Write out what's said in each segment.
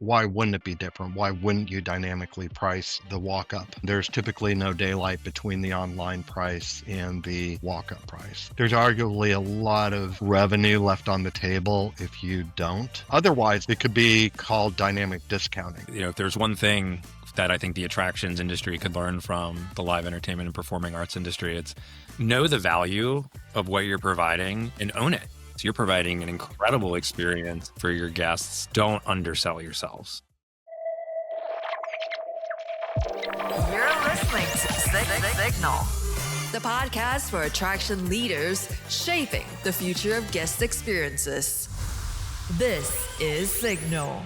why wouldn't it be different? Why wouldn't you dynamically price the walk-up? There's typically no daylight between the online price and the walk-up price. There's arguably a lot of revenue left on the table if you don't. Otherwise, it could be called dynamic discounting. If there's one thing that I think the attractions industry could learn from the live entertainment and performing arts industry, it's know the value of what you're providing and own it. So you're providing an incredible experience for your guests. Don't undersell yourselves. You're listening to Signal, the podcast for attraction leaders shaping the future of guest experiences. This is Signal.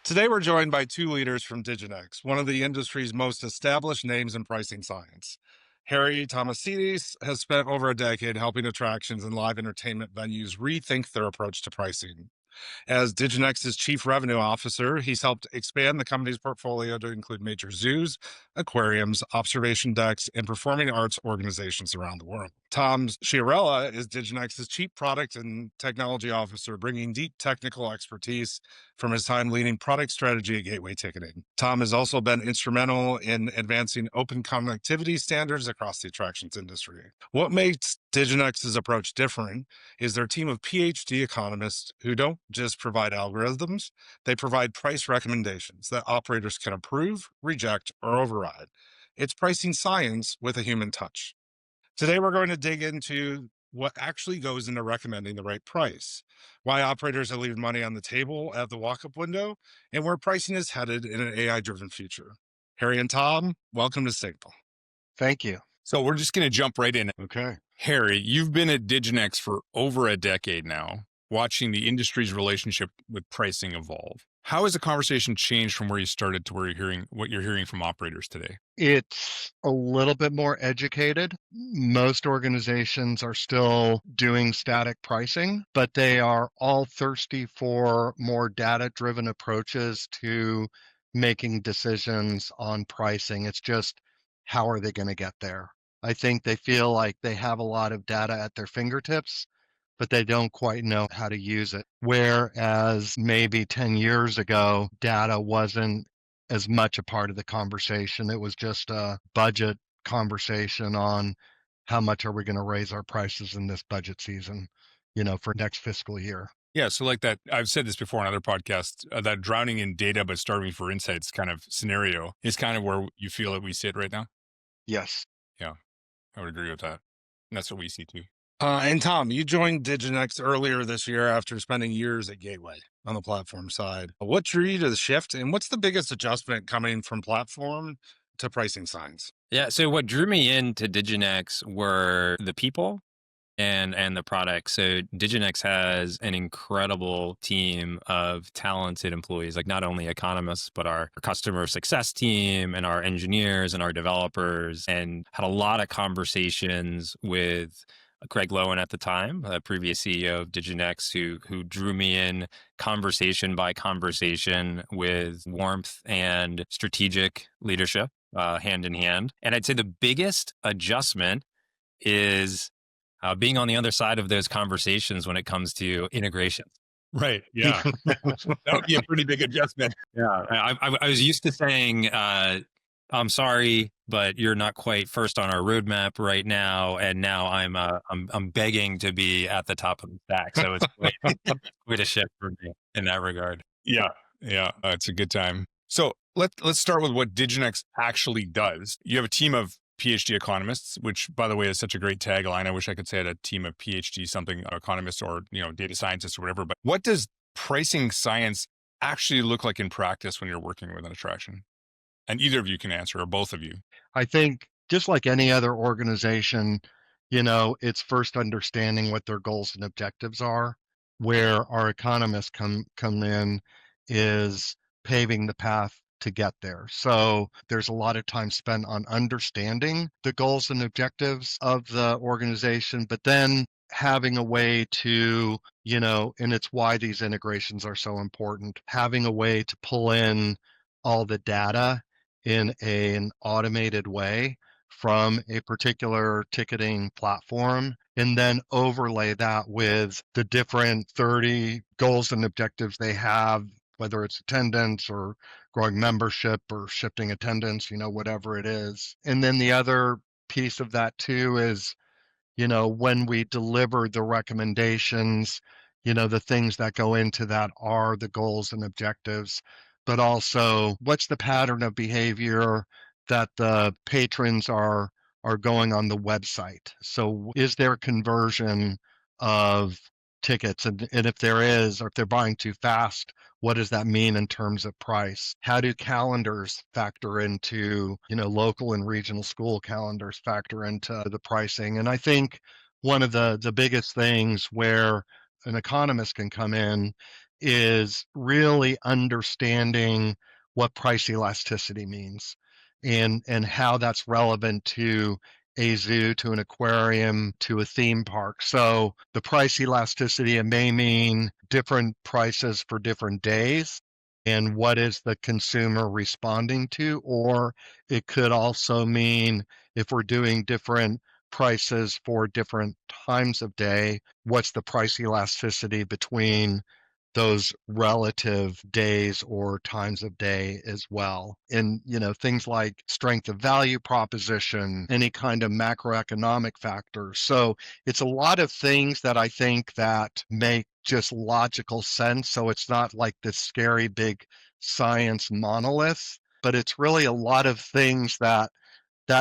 Today, we're joined by two leaders from Digonex, one of the industry's most established names in pricing science. Harry Tomasides has spent over a decade helping attractions and live entertainment venues rethink their approach to pricing. As Digonex's chief revenue officer, he's helped expand the company's portfolio to include major zoos, aquariums, observation decks, and performing arts organizations around the world. Tom Chiarella is Digonex's chief product and technology officer, bringing deep technical expertise from his time leading product strategy at Gateway Ticketing. Tom has also been instrumental in advancing open connectivity standards across the attractions industry. What makes Digonex's approach different is their team of PhD economists who don't just provide algorithms, they provide price recommendations that operators can approve, reject, or override. It's pricing science with a human touch. Today, we're going to dig into what actually goes into recommending the right price, why operators are leaving money on the table at the walk-up window, and where pricing is headed in an AI-driven future. Harry and Tom, welcome to Signal. Thank you. So we're just going to jump right in. Okay. Harry, you've been at Digonex for over a decade now, watching the industry's relationship with pricing evolve. How has the conversation changed from where you started to where what you're hearing from operators today? It's a little bit more educated. Most organizations are still doing static pricing, but they are all thirsty for more data-driven approaches to making decisions on pricing. It's just, how are they going to get there? I think they feel like they have a lot of data at their fingertips, but they don't quite know how to use it. Whereas maybe 10 years ago, data wasn't as much a part of the conversation. It was just a budget conversation on how much are we going to raise our prices in this budget season, for next fiscal year. Yeah, so like that, I've said this before on other podcasts, that drowning in data but starving for insights kind of scenario is kind of where you feel that we sit right now. Yes. Yeah, I would agree with that. And that's what we see too. And Tom, you joined Digonex earlier this year after spending years at Gateway on the platform side. What drew you to the shift, and what's the biggest adjustment coming from platform to pricing science? Yeah, so what drew me into Digonex were the people and the product. So Digonex has an incredible team of talented employees, like not only economists, but our customer success team and our engineers and our developers, and had a lot of conversations with Craig Lowen at the time, the previous CEO of Digonex, who drew me in conversation by conversation with warmth and strategic leadership, hand in hand. And I'd say the biggest adjustment is being on the other side of those conversations when it comes to integration. Right. Yeah. That would be a pretty big adjustment. Yeah. I was used to saying, I'm sorry, but you're not quite first on our roadmap right now. And now I'm begging to be at the top of the stack. So it's quite a shift for me in that regard. Yeah. Yeah. It's a good time. So let's start with what Digonex actually does. You have a team of PhD economists, which, by the way, is such a great tagline. I wish I could say I had a team of PhD something economists or data scientists or whatever. But what does pricing science actually look like in practice when you're working with an attraction? And either of you can answer, or both of you. I think just like any other organization, it's first understanding what their goals and objectives are. Where our economists come in is paving the path to get there. So there's a lot of time spent on understanding the goals and objectives of the organization, but then having a way to, and it's why these integrations are so important, having a way to pull in all the data in an automated way from a particular ticketing platform, and then overlay that with the different 30 goals and objectives they have whether it's attendance or growing membership or shifting attendance, whatever it is. And then the other piece of that too is, when we deliver the recommendations, the things that go into that are the goals and objectives, but also what's the pattern of behavior that the patrons are going on the website. So is there conversion of tickets? And if there is, or if they're buying too fast, what does that mean in terms of price? How do calendars factor into, local and regional school calendars factor into the pricing? And I think one of the biggest things where an economist can come in is really understanding what price elasticity means and how that's relevant to a zoo, to an aquarium, to a theme park. So the price elasticity, it may mean different prices for different days and what is the consumer responding to, or it could also mean if we're doing different prices for different times of day, what's the price elasticity between those relative days or times of day as well. And, things like strength of value proposition, any kind of macroeconomic factors. So it's a lot of things that I think that make just logical sense. So it's not like this scary big science monolith, but it's really a lot of things that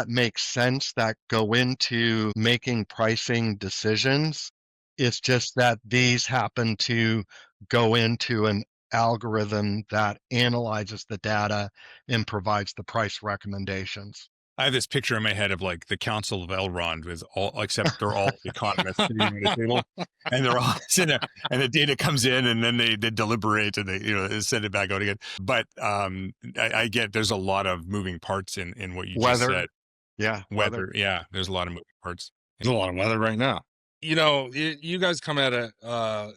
makes sense that go into making pricing decisions. It's just that these happen to go into an algorithm that analyzes the data and provides the price recommendations. I have this picture in my head of like the Council of Elrond with all, except they're all economists sitting at a table, and they're all sitting there, and the data comes in, and then they deliberate and they send it back out again. But I get there's a lot of moving parts in what you just Weather, said. yeah, Weather, yeah, there's a lot of moving parts. There's a lot of weather right now. You guys come at it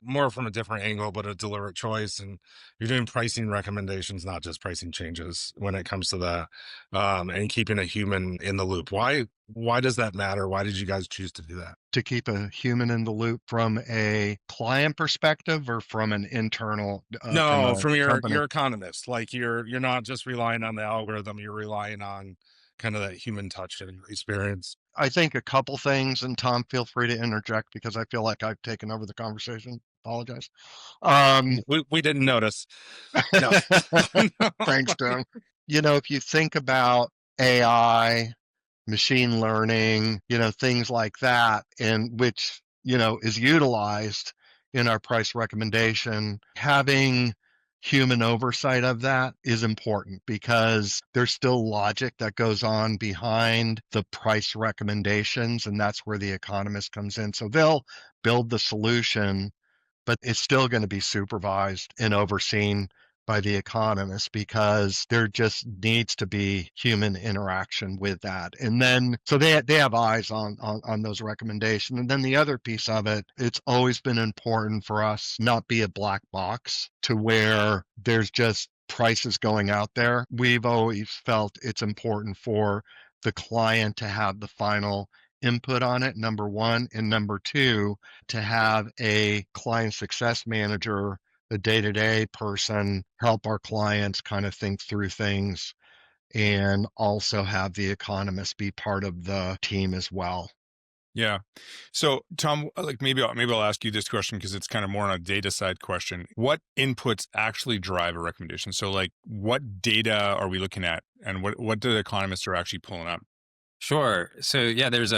more from a different angle, but a deliberate choice, and you're doing pricing recommendations, not just pricing changes when it comes to that, and keeping a human in the loop. Why does that matter? Why did you guys choose to do that? to keep a human in the loop from a client perspective or from an internal, from No, a from your company. economist. Like you're not just relying on the algorithm, you're relying on kind of that human touch and experience. I think a couple things, and Tom, feel free to interject because I feel like I've taken over the conversation. Apologize. We didn't notice. No. Thanks, Tom. If you think about AI, machine learning, things like that, and which, is utilized in our price recommendation, having human oversight of that is important because there's still logic that goes on behind the price recommendations, and that's where the economist comes in. So they'll build the solution, but it's still going to be supervised and overseen by the economist because there just needs to be human interaction with that. And then, so they have eyes on those recommendations. And then the other piece of it, it's always been important for us not be a black box to where there's just prices going out there. We've always felt it's important for the client to have the final input on it, number one. And number two, to have a client success manager, a day-to-day person, help our clients kind of think through things, and also have the economist be part of the team as well. Yeah. So Tom, like maybe I'll ask you this question because it's kind of more on a data side question. What inputs actually drive a recommendation? So like what data are we looking at, and what do the economists are actually pulling up? Sure. So yeah, there's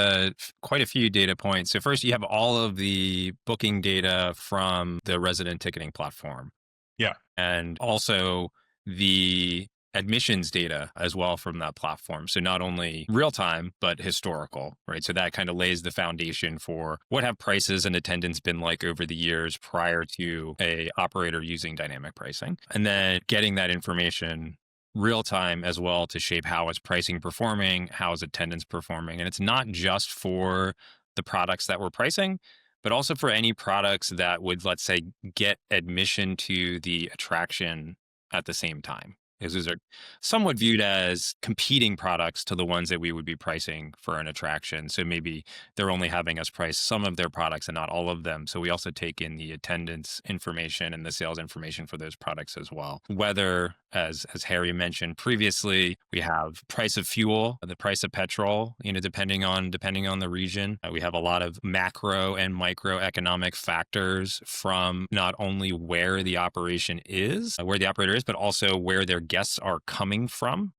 quite a few data points. So first, you have all of the booking data from the resident ticketing platform. Yeah. And also the admissions data as well from that platform. So not only real time, but historical, right? So that kind of lays the foundation for what have prices and attendance been like over the years prior to a operator using dynamic pricing. And then getting that information real time as well to shape how is pricing performing, how is attendance performing. And it's not just for the products that we're pricing, but also for any products that would, let's say, get admission to the attraction at the same time. is those are somewhat viewed as competing products to the ones that we would be pricing for an attraction. So maybe they're only having us price some of their products and not all of them. So we also take in the attendance information and the sales information for those products as well. Whether, as Harry mentioned previously, we have price of fuel, the price of petrol, depending on the region. We have a lot of macro and microeconomic factors from not only where the operation is, where the operator is, but also where their guests are coming from.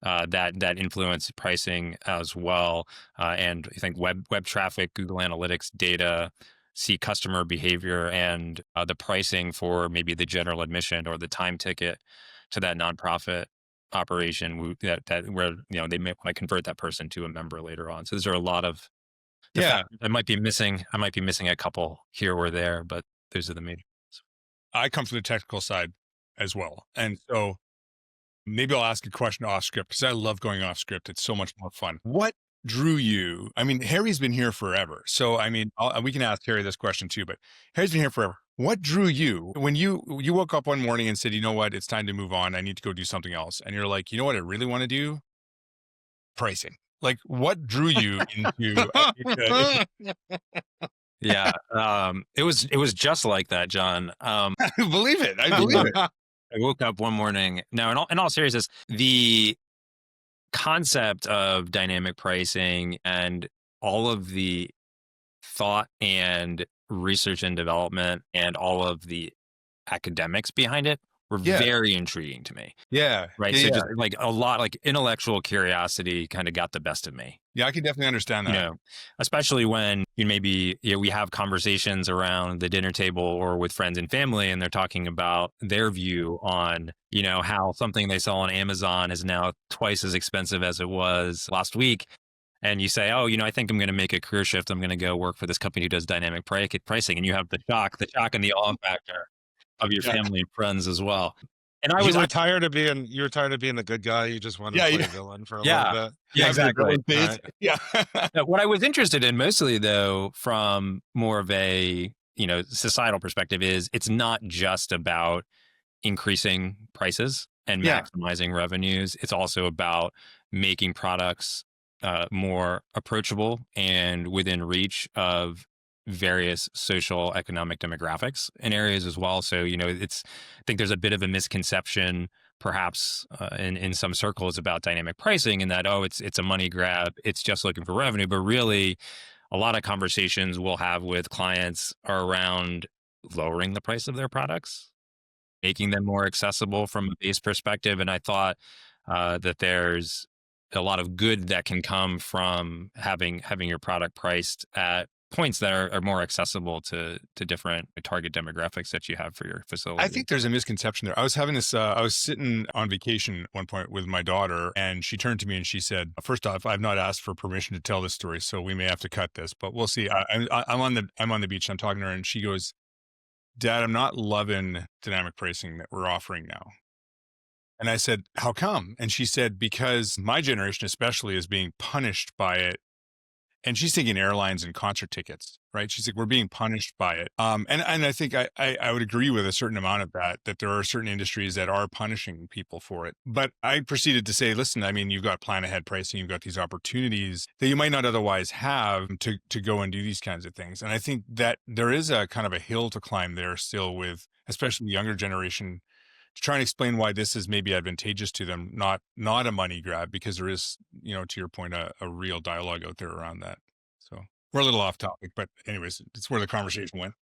That influence pricing as well. And I think web traffic, Google Analytics data, see customer behavior, and the pricing for maybe the general admission or the time ticket to that nonprofit operation that where they may want to convert that person to a member later on. So those are a lot of I might be missing a couple here or there, but those are the major. I come from the technical side as well. And so maybe I'll ask a question off script because I love going off script. It's so much more fun. What drew you? I mean, Harry's been here forever. So, I mean, we can ask Harry this question too, but Harry's been here forever. What drew you when you woke up one morning and said, you know what, it's time to move on. I need to go do something else. And you're like, you know what I really want to do? Pricing. Like, what drew you into? Yeah, it was just like that, John. I believe it. I believe it. I woke up one morning. Now, in all seriousness, the concept of dynamic pricing and all of the thought and research and development and all of the academics behind it were very intriguing to me. Yeah. Right. So just like a lot, like intellectual curiosity kind of got the best of me. Yeah, I can definitely understand that. Especially when maybe we have conversations around the dinner table or with friends and family, and they're talking about their view on, how something they saw on Amazon is now twice as expensive as it was last week. And you say, oh, I think I'm going to make a career shift. I'm going to go work for this company who does dynamic pricing. And you have the shock and the awe factor of your family and friends as well. And you were tired of being the good guy. You just wanted to play a villain for a little bit. Yeah, exactly. Right. Yeah. What I was interested in mostly, though, from more of a societal perspective, is it's not just about increasing prices and maximizing revenues. It's also about making products more approachable and within reach of various social, economic demographics in areas as well. So, I think there's a bit of a misconception, perhaps in some circles, about dynamic pricing, and that, it's a money grab. It's just looking for revenue. But really, a lot of conversations we'll have with clients are around lowering the price of their products, making them more accessible from a base perspective. And I thought that there's a lot of good that can come from having your product priced at points that are more accessible to different target demographics that you have for your facility. I think there's a misconception there. I was having this, I was sitting on vacation at one point with my daughter, and she turned to me and she said, first off, I've not asked for permission to tell this story, so we may have to cut this, but we'll see. I'm on the beach and I'm talking to her, and she goes, Dad, I'm not loving dynamic pricing that we're offering now. And I said, how come? And she said, because my generation especially is being punished by it. And she's thinking airlines and concert tickets, right? She's like, we're being punished by it. And I think I would agree with a certain amount of that there are certain industries that are punishing people for it. But I proceeded to say, listen, I mean, you've got plan ahead pricing, you've got these opportunities that you might not otherwise have to go and do these kinds of things. And I think that there is a kind of a hill to climb there still with, especially the younger generation, to try and explain why this is maybe advantageous to them, not a money grab, because there is, to your point, a real dialogue out there around that. So we're a little off topic, but anyways, it's where the conversation went.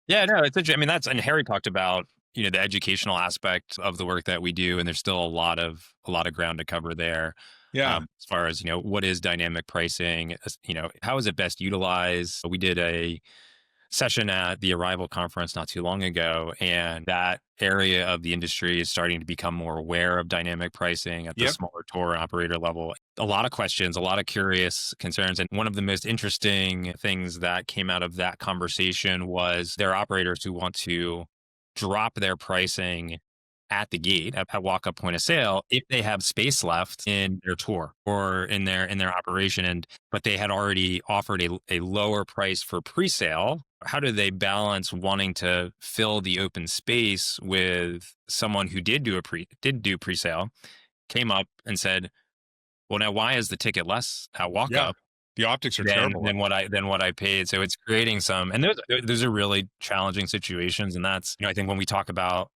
Yeah, no, it's interesting. I mean, and Harry talked about, the educational aspect of the work that we do, and there's still a lot of ground to cover there. Yeah. As far as, what is dynamic pricing? How is it best utilized? We did a session at the Arrival conference not too long ago, and that area of the industry is starting to become more aware of dynamic pricing at the smaller tour and operator level. A lot of questions, a lot of curious concerns. And one of the most interesting things that came out of that conversation was there are operators who want to drop their pricing at the gate, at walk-up point of sale, if they have space left in their tour or in their operation, but they had already offered a lower price for pre-sale how do they balance wanting to fill the open space with someone who did do pre-sale, came up and said, well, now why is the ticket less at walk up The optics are than terrible. than what I paid? So it's creating some, and those are really challenging situations. And that's, I think when we talk about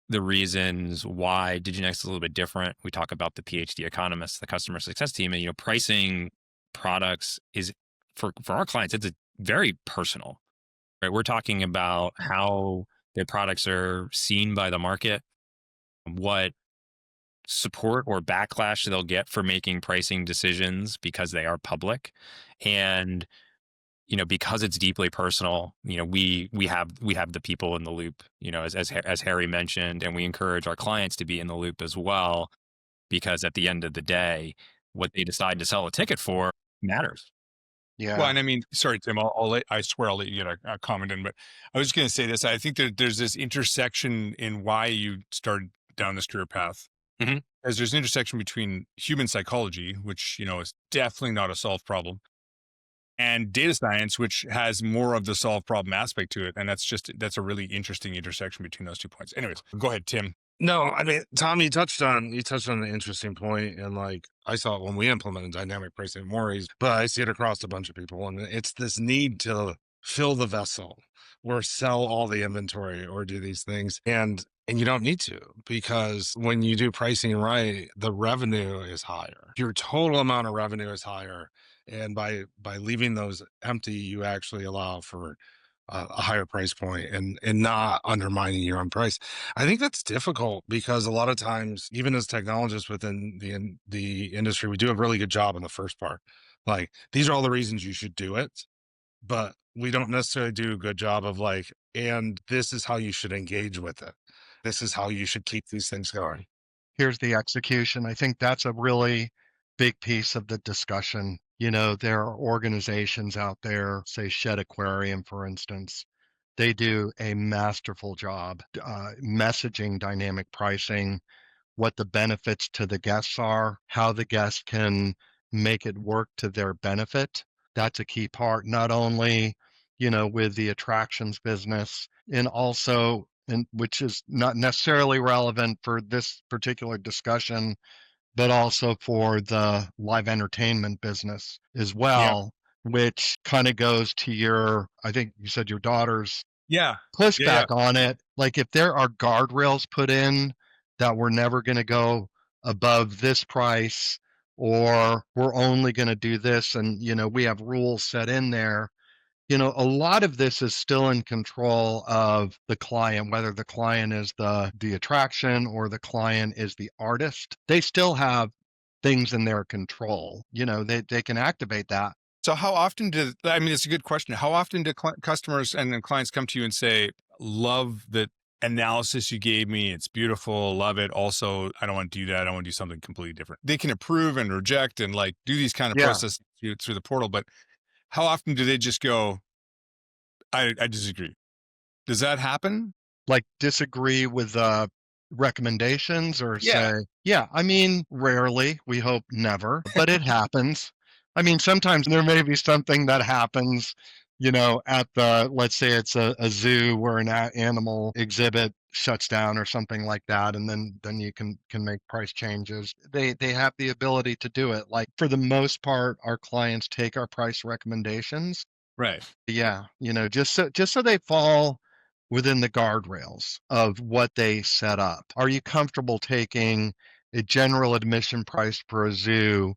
the reasons why Digonex is a little bit different, we talk about the PhD economists, the customer success team, and pricing products is for our clients, it's a very personal, right? We're talking about how their products are seen by the market, what support or backlash they'll get for making pricing decisions because they are public. And because it's deeply personal, we have the people in the loop, as Harry mentioned, and we encourage our clients to be in the loop as well, because at the end of the day, what they decide to sell a ticket for matters. Yeah. Well, and I mean, sorry, Tim, I swear I'll let you get a comment in, but I was going to say this. I think that there's this intersection in why you started down this career path. Mm-hmm. As there's an intersection between human psychology, which, is definitely not a solved problem, and data science, which has more of the solved problem aspect to it. And that's a really interesting intersection between those 2 points. Anyways, go ahead, Tim. No, I mean, Tom, you touched on an interesting point, and I saw it when we implemented dynamic pricing at Maury's, but I see it across a bunch of people, and it's this need to fill the vessel or sell all the inventory or do these things, and you don't need to, because when you do pricing right, the revenue is higher. Your total amount of revenue is higher, and by leaving those empty, you actually allow for a higher price point and not undermining your own price. I think that's difficult because a lot of times, even as technologists within the industry, we do a really good job in the first part. These are all the reasons you should do it, but we don't necessarily do a good job of and this is how you should engage with it. This is how you should keep these things going. Here's the execution. I think that's a really big piece of the discussion. There are organizations out there, say Shedd Aquarium, for instance. They do a masterful job messaging dynamic pricing, what the benefits to the guests are, how the guests can make it work to their benefit. That's a key part, not only, with the attractions business, and also, and which is not necessarily relevant for this particular discussion, but also for the live entertainment business as well, which kind of goes to I think you said your daughter's pushback on it. If there are guardrails put in that we're never going to go above this price, or we're only going to do this, and we have rules set in there, a lot of this is still in control of the client, whether the client is the attraction or the client is the artist. They still have things in their control. They can activate that. So how often it's a good question. How often do customers and clients come to you and say, love the analysis you gave me. It's beautiful. Love it. Also, I don't want to do that. I want to do something completely different. They can approve and reject and do these kind of processes through the portal. But how often do they just go, I disagree? Does that happen? Disagree with recommendations or say, I mean, rarely, we hope never, but it happens. I mean, sometimes there may be something that happens, at let's say it's a zoo where an animal exhibit shuts down or something like that. And then you can make price changes. They have the ability to do it. For the most part, our clients take our price recommendations. Right. Yeah. Just so they fall within the guardrails of what they set up. Are you comfortable taking a general admission price for a zoo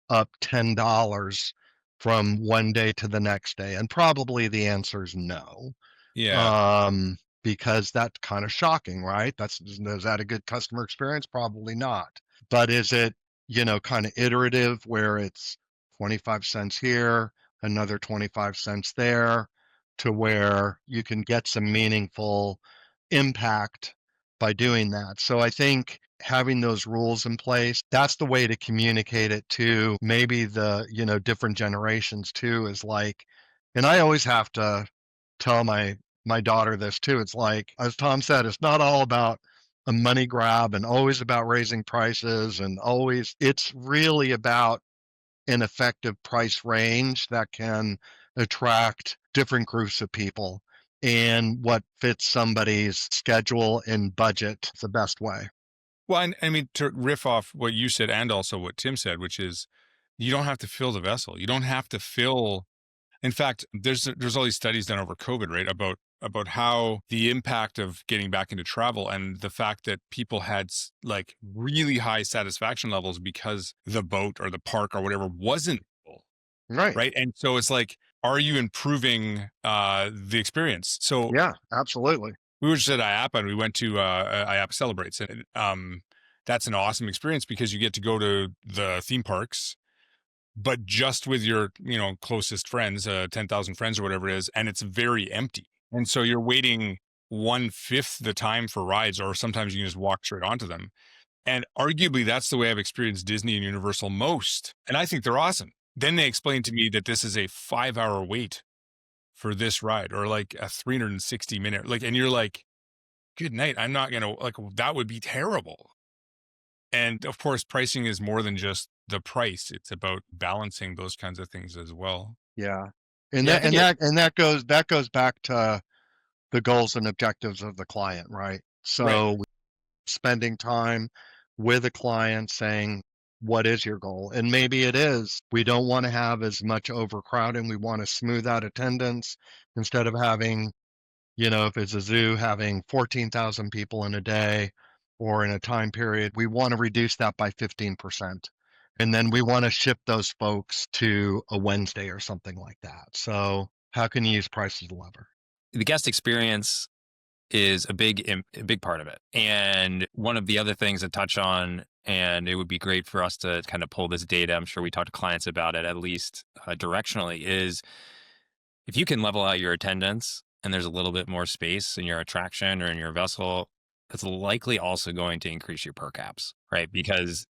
up $10 from one day to the next day? And probably the answer is no. Yeah. Because that's kind of shocking, right? Is that a good customer experience? Probably not. But is it, kind of iterative where it's 25 cents here, another 25 cents there, to where you can get some meaningful impact by doing that? So I think having those rules in place, that's the way to communicate it to maybe the, different generations too, is and I always have to tell my daughter this too. It's as Tom said, it's not all about a money grab and always about raising prices, and it's really about an effective price range that can attract different groups of people and what fits somebody's schedule and budget the best way. Well, and I mean, to riff off what you said and also what Tim said, which is you don't have to fill the vessel. You don't have to fill. In fact, there's all these studies done over COVID, right? About how the impact of getting back into travel and the fact that people had like really high satisfaction levels because the boat or the park or whatever wasn't full, Right. right? And so it's like, are you improving the experience? So Yeah, absolutely. we were just at IAPA and we went to IAPA Celebrates, and that's an awesome experience because you get to go to the theme parks, but just with your closest friends, 10,000 friends or whatever it is, and it's very empty. And so you're waiting 1/5 the time for rides, or sometimes you can just walk straight onto them. And arguably, that's the way I've experienced Disney and Universal most. And I think they're awesome. Then they explained to me that this is a 5-hour wait for this ride, or like a 360-minute, and you're like, good night. I'm not going to, that would be terrible. And of course, pricing is more than just the price. It's about balancing those kinds of things as well. Yeah. And that goes back to the goals and objectives of the client, right? So Right. Spending time with a client saying, what is your goal? And maybe it is, we don't want to have as much overcrowding. We want to smooth out attendance instead of having, if it's a zoo, having 14,000 people in a day or in a time period. We want to reduce that by 15%. And then we want to ship those folks to a Wednesday or something like that. So how can you use price as a lever? The guest experience is a big part of it. And one of the other things to touch on, and it would be great for us to kind of pull this data, I'm sure we talk to clients about it, at least directionally, is if you can level out your attendance and there's a little bit more space in your attraction or in your vessel, that's likely also going to increase your per caps, right? Because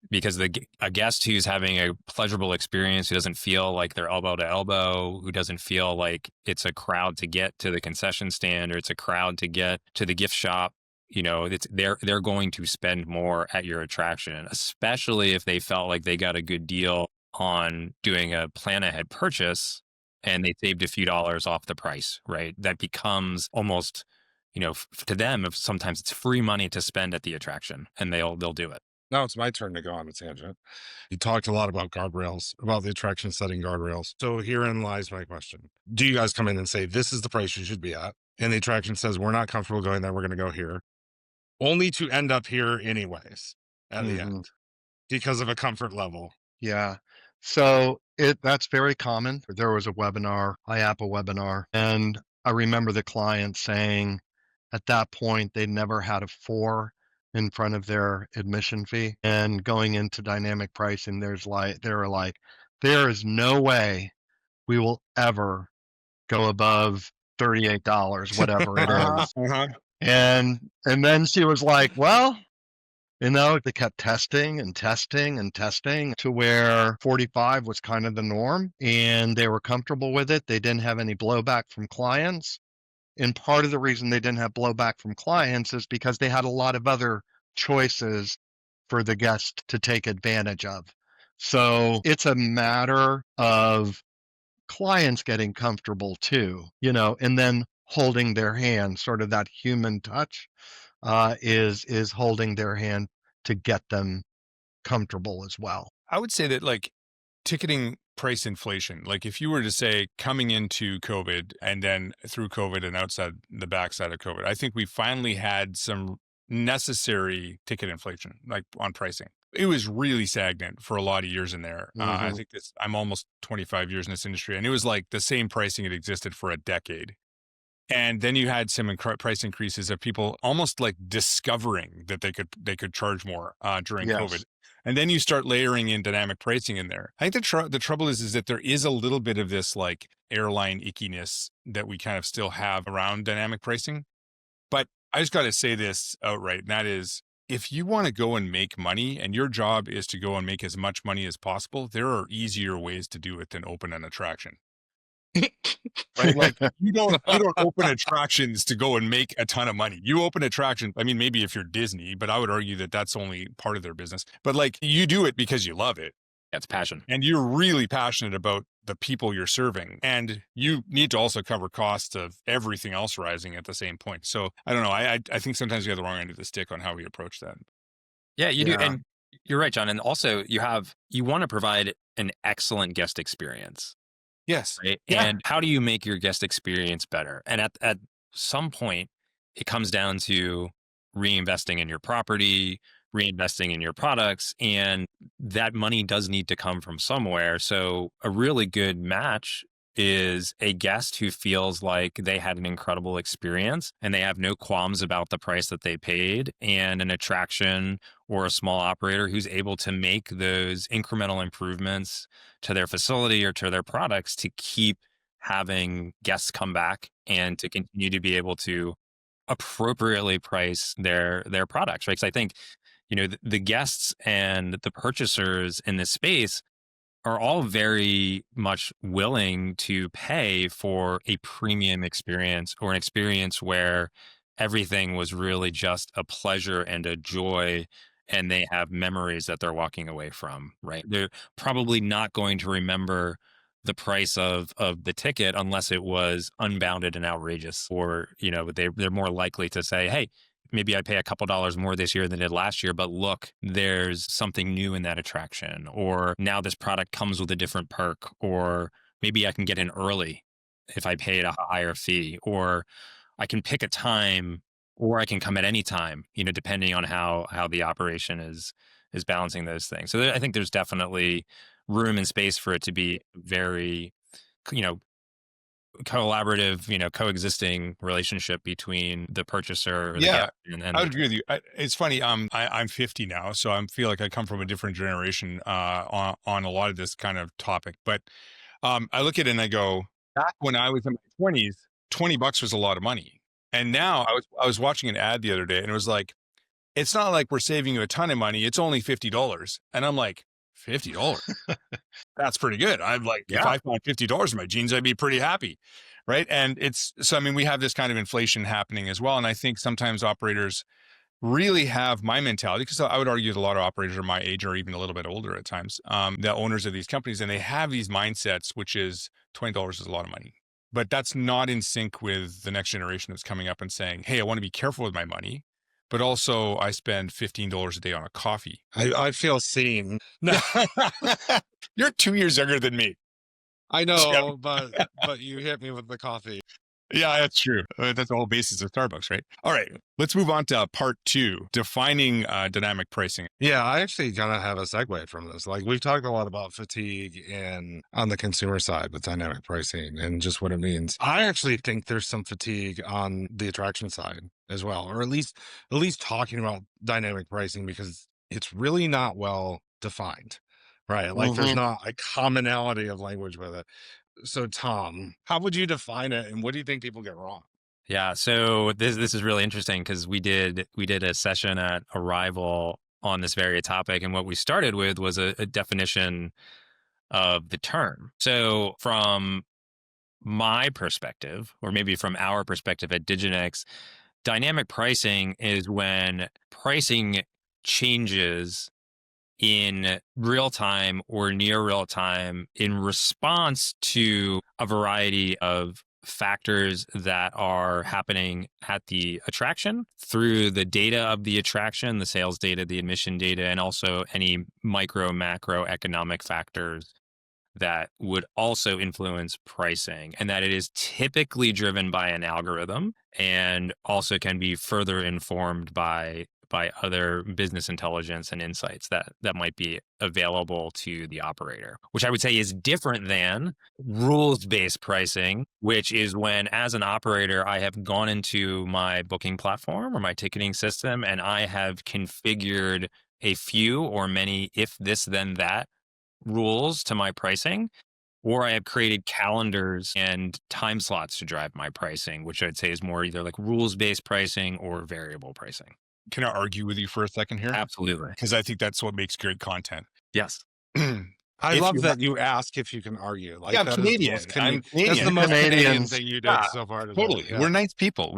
a guest who's having a pleasurable experience, who doesn't feel like they're elbow to elbow, who doesn't feel like it's a crowd to get to the concession stand or it's a crowd to get to the gift shop, they're going to spend more at your attraction, especially if they felt like they got a good deal on doing a plan ahead purchase and they saved a few dollars off the price, right? That becomes almost, to them, if sometimes it's free money to spend at the attraction, and they'll do it. Now it's my turn to go on a tangent. You talked a lot about guardrails, about the attraction setting guardrails. So herein lies my question. Do you guys come in and say, this is the price you should be at? And the attraction says, we're not comfortable going there. We're going to go here. Only to end up here anyways at the end because of a comfort level. Yeah. So that's very common. There was a webinar, IAPA webinar, and I remember the client saying at that point they never had a 4 in front of their admission fee. And going into dynamic pricing, they were like, there is no way we will ever go above $38, whatever it is. And then she was like, well, they kept testing and testing and testing to where 45 was kind of the norm, and they were comfortable with it. They didn't have any blowback from clients. And part of the reason they didn't have blowback from clients is because they had a lot of other choices for the guest to take advantage of. So it's a matter of clients getting comfortable too, and then holding their hand, sort of that human touch is holding their hand to get them comfortable as well. I would say that ticketing price inflation, if you were to say coming into COVID and then through COVID and outside the backside of COVID, I think we finally had some necessary ticket inflation, on pricing. It was really stagnant for a lot of years in there. I think I'm almost 25 years in this industry, and it was like the same pricing had existed for a decade. And then you had some price increases of people almost discovering that they could charge more during COVID. And then you start layering in dynamic pricing in there. I think the trouble is that there is a little bit of this airline ickiness that we kind of still have around dynamic pricing. But I just got to say this outright, and that is, if you want to go and make money and your job is to go and make as much money as possible, there are easier ways to do it than open an attraction. Right? You don't open attractions to go and make a ton of money. You open attractions. I mean, maybe if you're Disney, but I would argue that that's only part of their business. But you do it because you love it. That's passion. And you're really passionate about the people you're serving. And you need to also cover costs of everything else rising at the same point. So I don't know. I think sometimes we have the wrong end of the stick on how we approach that. Yeah, you do. Yeah. And you're right, John. And also you want to provide an excellent guest experience, Yes. right? Yeah. And how do you make your guest experience better? And at some point, it comes down to reinvesting in your property, reinvesting in your products, and that money does need to come from somewhere. So a really good match is a guest who feels like they had an incredible experience and they have no qualms about the price that they paid, and an attraction or a small operator who's able to make those incremental improvements to their facility or to their products to keep having guests come back and to continue to be able to appropriately price their products, right? Because I think, the guests and the purchasers in this space are all very much willing to pay for a premium experience, or an experience where everything was really just a pleasure and a joy, and they have memories that they're walking away from, right? They're probably not going to remember the price of the ticket unless it was unbounded and outrageous, or they're more likely to say, hey, maybe I pay a couple dollars more this year than I did last year, but look, there's something new in that attraction, or now this product comes with a different perk, or maybe I can get in early if I paid a higher fee, or I can pick a time, or I can come at any time, depending on how the operation is balancing those things. So I think there's definitely room and space for it to be very, collaborative, coexisting relationship between the purchaser or the guest and I would agree with you. It's funny. I'm 50 now, so I feel like I come from a different generation on a lot of this kind of topic. But I look at it and I go, back when I was in my 20s, $20 was a lot of money. And now I was watching an ad the other day, and it was like, it's not like we're saving you a ton of money. It's only $50. And I'm like, $50? That's pretty good. I'm like, if I found $50 in my jeans, I'd be pretty happy. Right. And we have this kind of inflation happening as well. And I think sometimes operators really have my mentality, because I would argue that a lot of operators are my age or even a little bit older at times, the owners of these companies, and they have these mindsets, which is $20 is a lot of money. But that's not in sync with the next generation that's coming up and saying, hey, I want to be careful with my money, but also I spend $15 a day on a coffee. I feel seen. No. You're 2 years younger than me. I know, but you hit me with the coffee. Yeah, that's true. That's the whole basis of Starbucks, right? All right, let's move on to part 2, defining dynamic pricing. Yeah, I actually kind of have a segue from this. Like, we've talked a lot about fatigue and on the consumer side with dynamic pricing and just what it means. I actually think there's some fatigue on the attraction side as well, or at least talking about dynamic pricing, because it's really not well defined, right? Like, there's not a commonality of language with it. So, Tom, how would you define it, and what do you think people get wrong? Yeah, so this is really interesting, because we did a session at Arrival on this very topic, and what we started with was a definition of the term. So from my perspective, or maybe from our perspective at Digonex, dynamic pricing is when pricing changes in real time or near real time in response to a variety of factors that are happening at the attraction, through the data of the attraction, the sales data, the admission data, and also any micro, macro economic factors that would also influence pricing, and that it is typically driven by an algorithm and also can be further informed by other business intelligence and insights that might be available to the operator, which I would say is different than rules-based pricing, which is when, as an operator, I have gone into my booking platform or my ticketing system, and I have configured a few or many if this then that rules to my pricing, or I have created calendars and time slots to drive my pricing, which I'd say is more either like rules-based pricing or variable pricing. Can I argue with you for a second here? Absolutely. Because I think that's what makes great content. Yes. I If love you that you ask if you can argue. Like Yeah, I'm that is the Canadian. most I'm That's Canadian. the most Canadian Canadians. thing you did Yeah, so far today. totally. Yeah. We're nice people.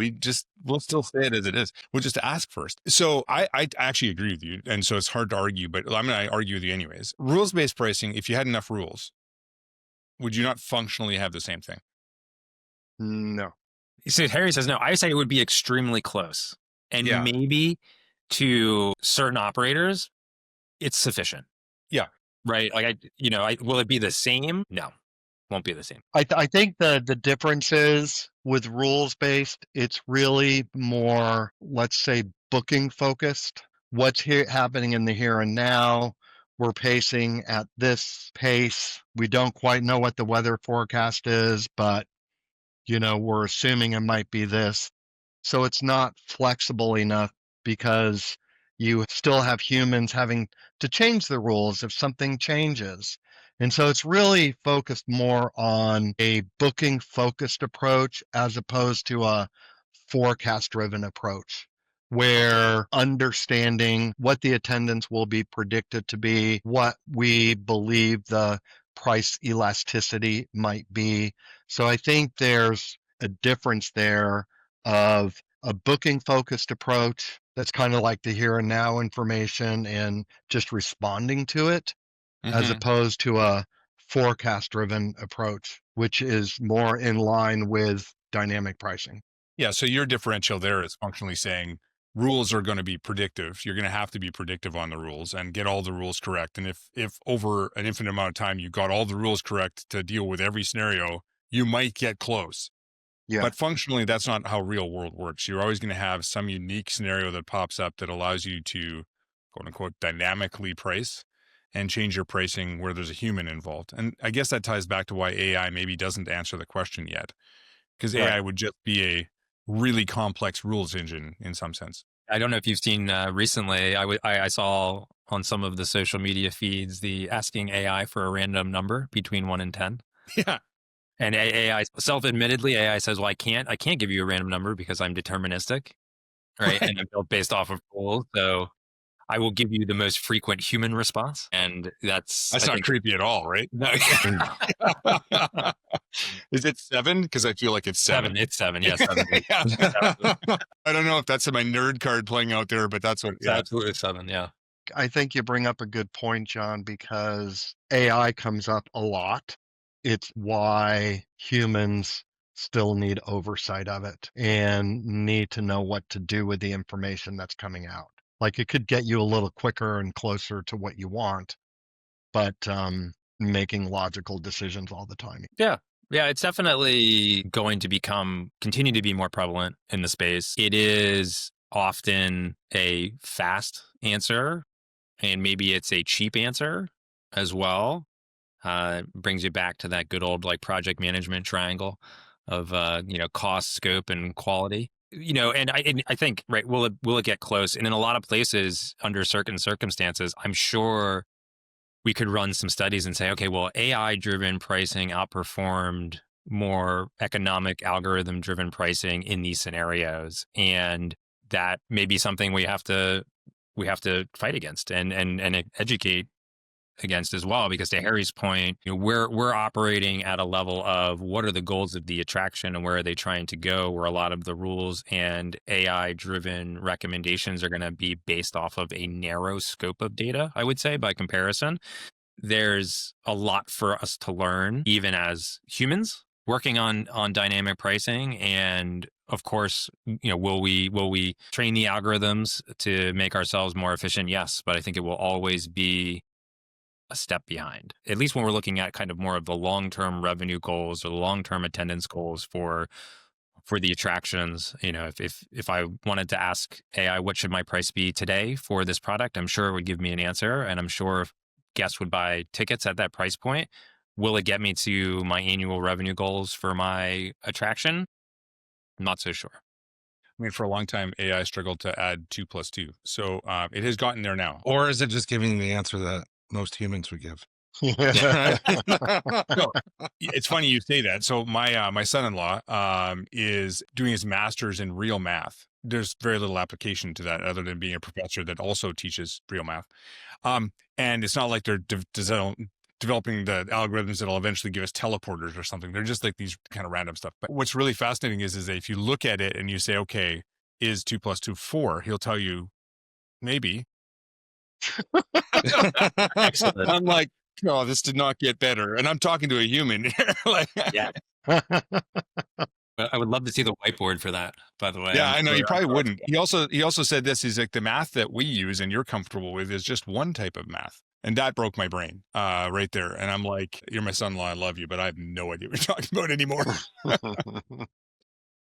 We'll still say it as it is. We'll just ask first. So I actually agree with you. And so it's hard to argue, but I'm going to argue with you anyways. Rules-based pricing, if you had enough rules, would you not functionally have the same thing? No. So Harry says no. I say it would be extremely close, and Yeah. maybe to certain operators, it's sufficient. Yeah. Right. Like will it be the same? No, won't be the same. I think the difference is with rules based, it's really more, let's say, booking focused. What's happening in the here and now? We're pacing at this pace. We don't quite know what the weather forecast is, but we're assuming it might be this. So it's not flexible enough because you still have humans having to change the rules if something changes. And so it's really focused more on a booking focused approach as opposed to a forecast driven approach, where understanding what the attendance will be predicted to be, what we believe the price elasticity might be. So I think there's a difference there of a booking focused approach that's kind of like the here and now information and just responding to it, as Mhm. opposed to a forecast driven approach, which is more in line with dynamic pricing. Yeah. So your differential there is functionally saying rules are going to be predictive. You're going to have to be predictive on the rules and get all the rules correct. And if over an infinite amount of time you got all the rules correct to deal with every scenario, you might get close. Yeah. But functionally, that's not how real world works. You're always going to have some unique scenario that pops up that allows you to, quote unquote, dynamically price and change your pricing where there's a human involved. And I guess that ties back to why AI maybe doesn't answer the question yet, because Right. AI would just be a really complex rules engine in some sense. I don't know if you've seen recently. I saw on some of the social media feeds the asking AI for a random number between 1 and 10. Yeah. And AI, self-admittedly, AI says, "Well, I can't give you a random number because I'm deterministic, right? And I'm built based off of rules. So I will give you the most frequent human response." And that's Not creepy at all, right? No, Is it 7? Because I feel like it's 7. It's 7. Yes, 7. Yeah. I don't know if that's my nerd card playing out there, but that's what. It's absolutely 7. Yeah. I think you bring up a good point, John, because AI comes up a lot. It's why humans still need oversight of it and need to know what to do with the information that's coming out. Like it could get you a little quicker and closer to what you want, but making logical decisions all the time. Yeah, it's definitely going to continue to be more prevalent in the space. It is often a fast answer, and maybe it's a cheap answer as well. Brings you back to that good old like project management triangle of cost, scope, and quality. And I think, right, will it get close? And in a lot of places, under certain circumstances, I'm sure we could run some studies and say, okay, well, AI-driven pricing outperformed more economic algorithm-driven pricing in these scenarios, and that may be something we have to fight against and educate against as well, because to Harry's point, we're operating at a level of what are the goals of the attraction and where are they trying to go, where a lot of the rules and AI driven recommendations are going to be based off of a narrow scope of data, I would say, by comparison. There's a lot for us to learn, even as humans working on dynamic pricing. And of course, will we train the algorithms to make ourselves more efficient? Yes, but I think it will always be a step behind, at least when we're looking at kind of more of the long-term revenue goals or the long-term attendance goals for the attractions. If I wanted to ask AI, what should my price be today for this product, I'm sure it would give me an answer. And I'm sure if guests would buy tickets at that price point, will it get me to my annual revenue goals for my attraction? I'm not so sure. I mean, for a long time, AI struggled to add 2 + 2. So it has gotten there now. Or is it just giving the answer that most humans would give? No, it's funny you say that. So my son-in-law is doing his master's in real math. There's very little application to that other than being a professor that also teaches real math. And it's not like they're developing the algorithms that'll eventually give us teleporters or something. They're just like these kind of random stuff. But what's really fascinating is that if you look at it and you say, okay, is 2 + 2 4? He'll tell you maybe. Excellent. I'm like, oh, this did not get better. And I'm talking to a human. Like, Yeah. I would love to see the whiteboard for that, by the way. yeah, I know you probably I'm sure wouldn't. He also said this. He's like, the math that we use and you're comfortable with is just one type of math. And that broke my brain right there. And I'm like, you're my son-in-law, I love you, but I have no idea what you're talking about anymore.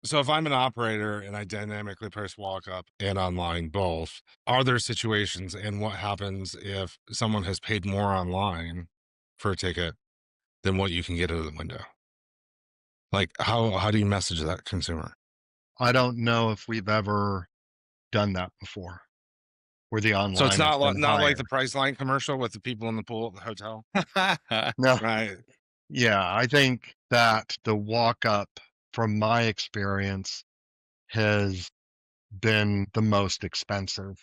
So if I'm an operator and I dynamically price walk up and online both, are there situations, and what happens if someone has paid more online for a ticket than what you can get out of the window? Like how do you message that consumer? I don't know if we've ever done that before, where the online So it's has not been like higher. the Priceline commercial with the people in the pool at the hotel, No, right? yeah, I think that the walk up, from my experience, has been the most expensive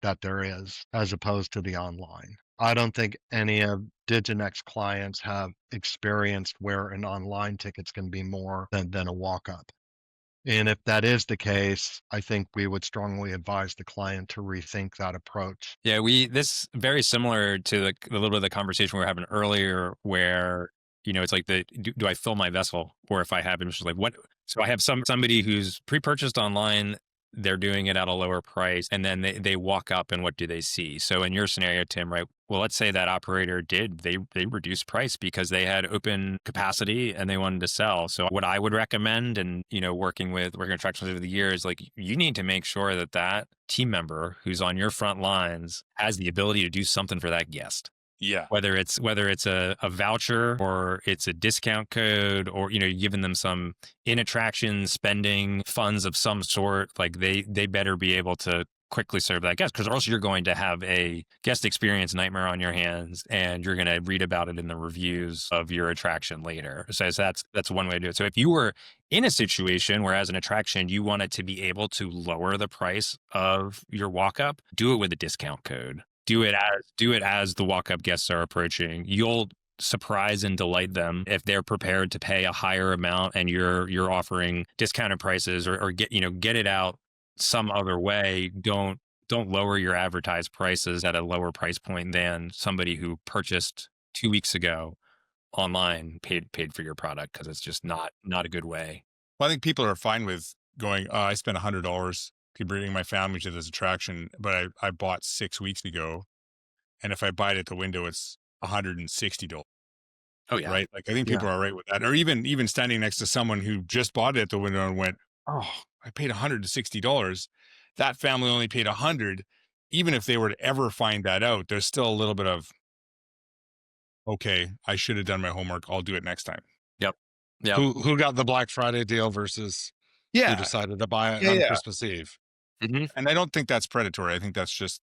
that there is, as opposed to the online. I don't think any of Diginex clients have experienced where an online ticket's going to be more than a walk up. And if that is the case, I think we would strongly advise the client to rethink that approach. Yeah, this very similar to the little bit of the conversation we were having earlier, where it's like do I fill my vessel, or if I have it, it's just like what? So I have somebody who's pre-purchased online, they're doing it at a lower price, and then they walk up, and what do they see? So in your scenario, Tim, right? Well, let's say that operator they reduced price because they had open capacity and they wanted to sell. So what I would recommend, and working attractions over the years, like you need to make sure that team member who's on your front lines has the ability to do something for that guest. Yeah. Whether it's a voucher or it's a discount code, or you're giving them some in attraction spending funds of some sort, like they better be able to quickly serve that guest, because or else you're going to have a guest experience nightmare on your hands, and you're going to read about it in the reviews of your attraction later. So that's one way to do it. So if you were in a situation where, as an attraction, you wanted to be able to lower the price of your walk up, do it with a discount code. Do it as the walk up guests are approaching. You'll surprise and delight them if they're prepared to pay a higher amount, and you're offering discounted prices, or get it out some other way. Don't lower your advertised prices at a lower price point than somebody who purchased 2 weeks ago online paid for your product, because it's just not a good way. Well, I think people are fine with going, I spent $100 to bring my family to this attraction, but I bought 6 weeks ago. And if I buy it at the window, it's $160. Oh yeah. Right. Like I think people are all right with that. Or even standing next to someone who just bought it at the window and went, oh, I paid $160. That family only paid $100. Even if they were to ever find that out, there's still a little bit of, okay, I should have done my homework. I'll do it next time. Yep. Yeah. Who got the Black Friday deal versus who decided to buy it on Christmas Eve? Mm-hmm. And I don't think that's predatory. I think that's just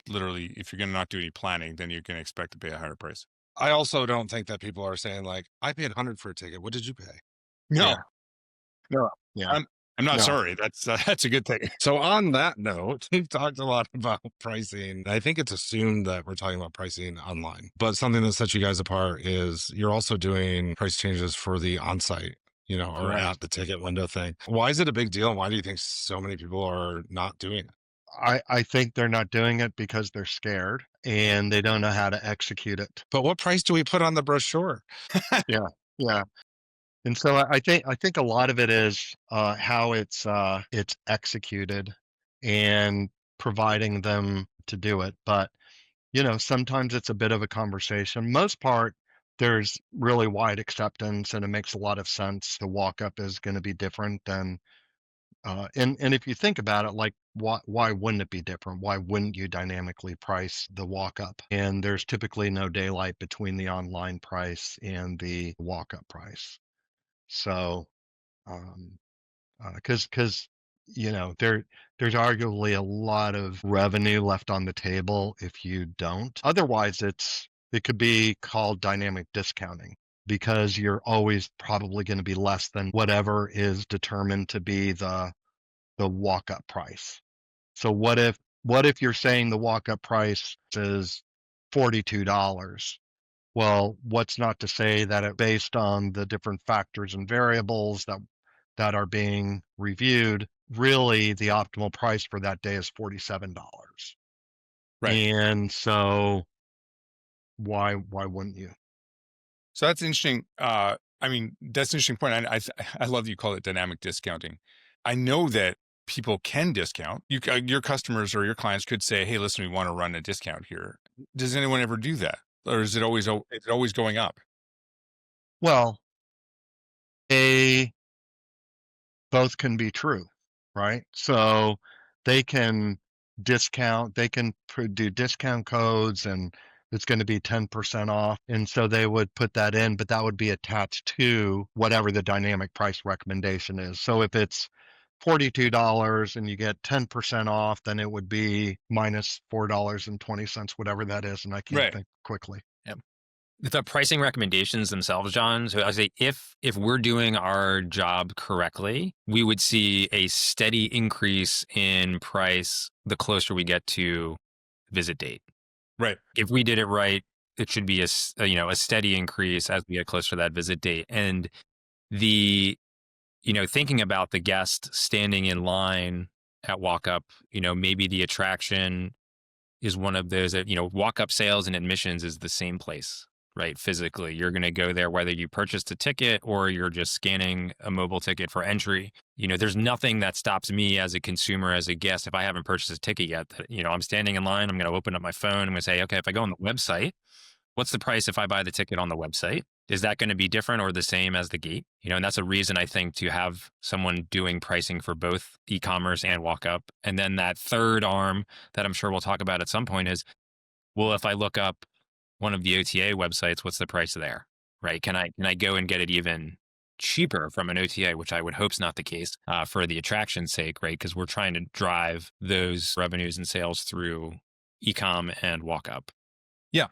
literally, if you're going to not do any planning, then you can expect to pay a higher price. I also don't think that people are saying like, I paid $100 for a ticket. What did you pay? No. Yeah. I'm not sorry. That's a good thing. So on that note, we've talked a lot about pricing. I think it's assumed that we're talking about pricing online, but something that sets you guys apart is you're also doing price changes for the on-site, or at the ticket window thing. Why is it a big deal? And why do you think so many people are not doing it? I think they're not doing it because they're scared and they don't know how to execute it. But what price do we put on the brochure? Yeah. And so I think a lot of it is how it's executed and providing them to do it. But sometimes it's a bit of a conversation. Most part, there's really wide acceptance, and it makes a lot of sense. The walk up is going to be different than, and if you think about it, like why wouldn't it be different? Why wouldn't you dynamically price the walk up? And there's typically no daylight between the online price and the walk up price. So, because there's arguably a lot of revenue left on the table if you don't. Otherwise, it could be called dynamic discounting, because you're always probably going to be less than whatever is determined to be the walk up price. So what if you're saying the walk up price is $42? Well, what's not to say that it based on the different factors and variables that are being reviewed, really the optimal price for that day is $47. Right. And so why wouldn't you? So that's interesting. I mean, that's an interesting point. I love that you call it dynamic discounting. I know that people can discount. Your customers or your clients could say, "Hey, listen, we want to run a discount here." Does anyone ever do that, or is it always going up? Well, they both can be true, right? So they can they can do discount codes and it's going to be 10% off. And so they would put that in, but that would be attached to whatever the dynamic price recommendation is. So if it's $42 and you get 10% off, then it would be minus $4.20, whatever that is. And I can't Right. think quickly. The pricing recommendations themselves, John. So I say if we're doing our job correctly, we would see a steady increase in price the closer we get to visit date. Right. If we did it right, it should be a steady increase as we get closer to that visit date. And the thinking about the guest standing in line at walk up, maybe the attraction is one of those that, walk up sales and admissions is the same place, right? Physically, you're going to go there whether you purchased a ticket or you're just scanning a mobile ticket for entry. There's nothing that stops me as a consumer, as a guest, if I haven't purchased a ticket yet, that, I'm standing in line, I'm going to open up my phone, I'm going to say, okay, if I go on the website, what's the price if I buy the ticket on the website? Is that going to be different or the same as the gate? And that's a reason I think to have someone doing pricing for both e-commerce and walk up. And then that third arm that I'm sure we'll talk about at some point is, well, if I look up one of the OTA websites, what's the price there? Right? Can I go and get it even cheaper from an OTA, which I would hope is not the case for the attraction's sake, right? Because we're trying to drive those revenues and sales through e-com and walk up. Yeah.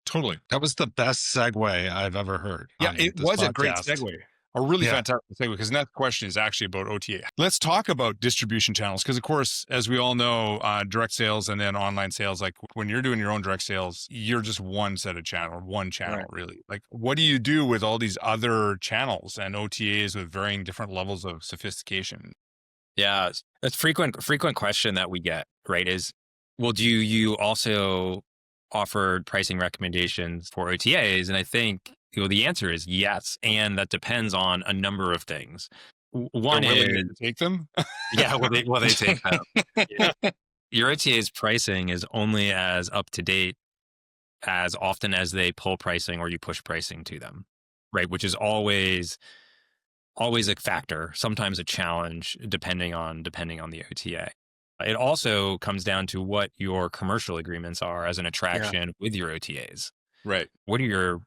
Totally. That was the best segue I've ever heard. Yeah, on it this was a great podcast. segue. A really Yeah. fantastic segue, because the next question is actually about OTA. Let's talk about distribution channels, because of course, as we all know, direct sales and then online sales, like when you're doing your own direct sales, you're just one set of channel, one channel, really. Like, what do you do with all these other channels and OTAs with varying different levels of sophistication? Yeah, that's frequent question that we get, right? Is, well, do you also offer pricing recommendations for OTAs? And I think the answer is yes, and that depends on a number of things. One They're willing is, to take them. yeah, will they take them? Yeah. Your OTA's pricing is only as up to date as often as they pull pricing or you push pricing to them, right? Which is always a factor, sometimes a challenge, depending on the OTA. It also comes down to what your commercial agreements are as an attraction with your OTAs. Right. What are your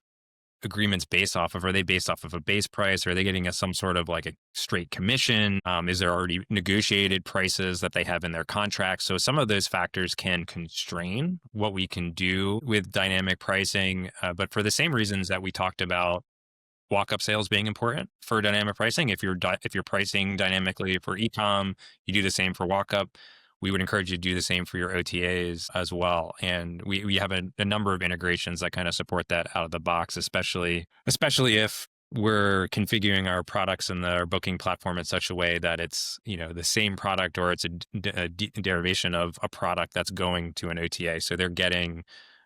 agreements based off of? Are they based off of a base price? Are they getting some sort of like a straight commission? Is there already negotiated prices that they have in their contracts? So some of those factors can constrain what we can do with dynamic pricing. But for the same reasons that we talked about walk-up sales being important for dynamic pricing, if you're pricing dynamically for e-com, you do the same for walk-up. We would encourage you to do the same for your OTAs as well. And we have a number of integrations that kind of support that out of the box, especially if we're configuring our products in our booking platform in such a way that it's the same product or it's a derivation of a product that's going to an OTA. So they're getting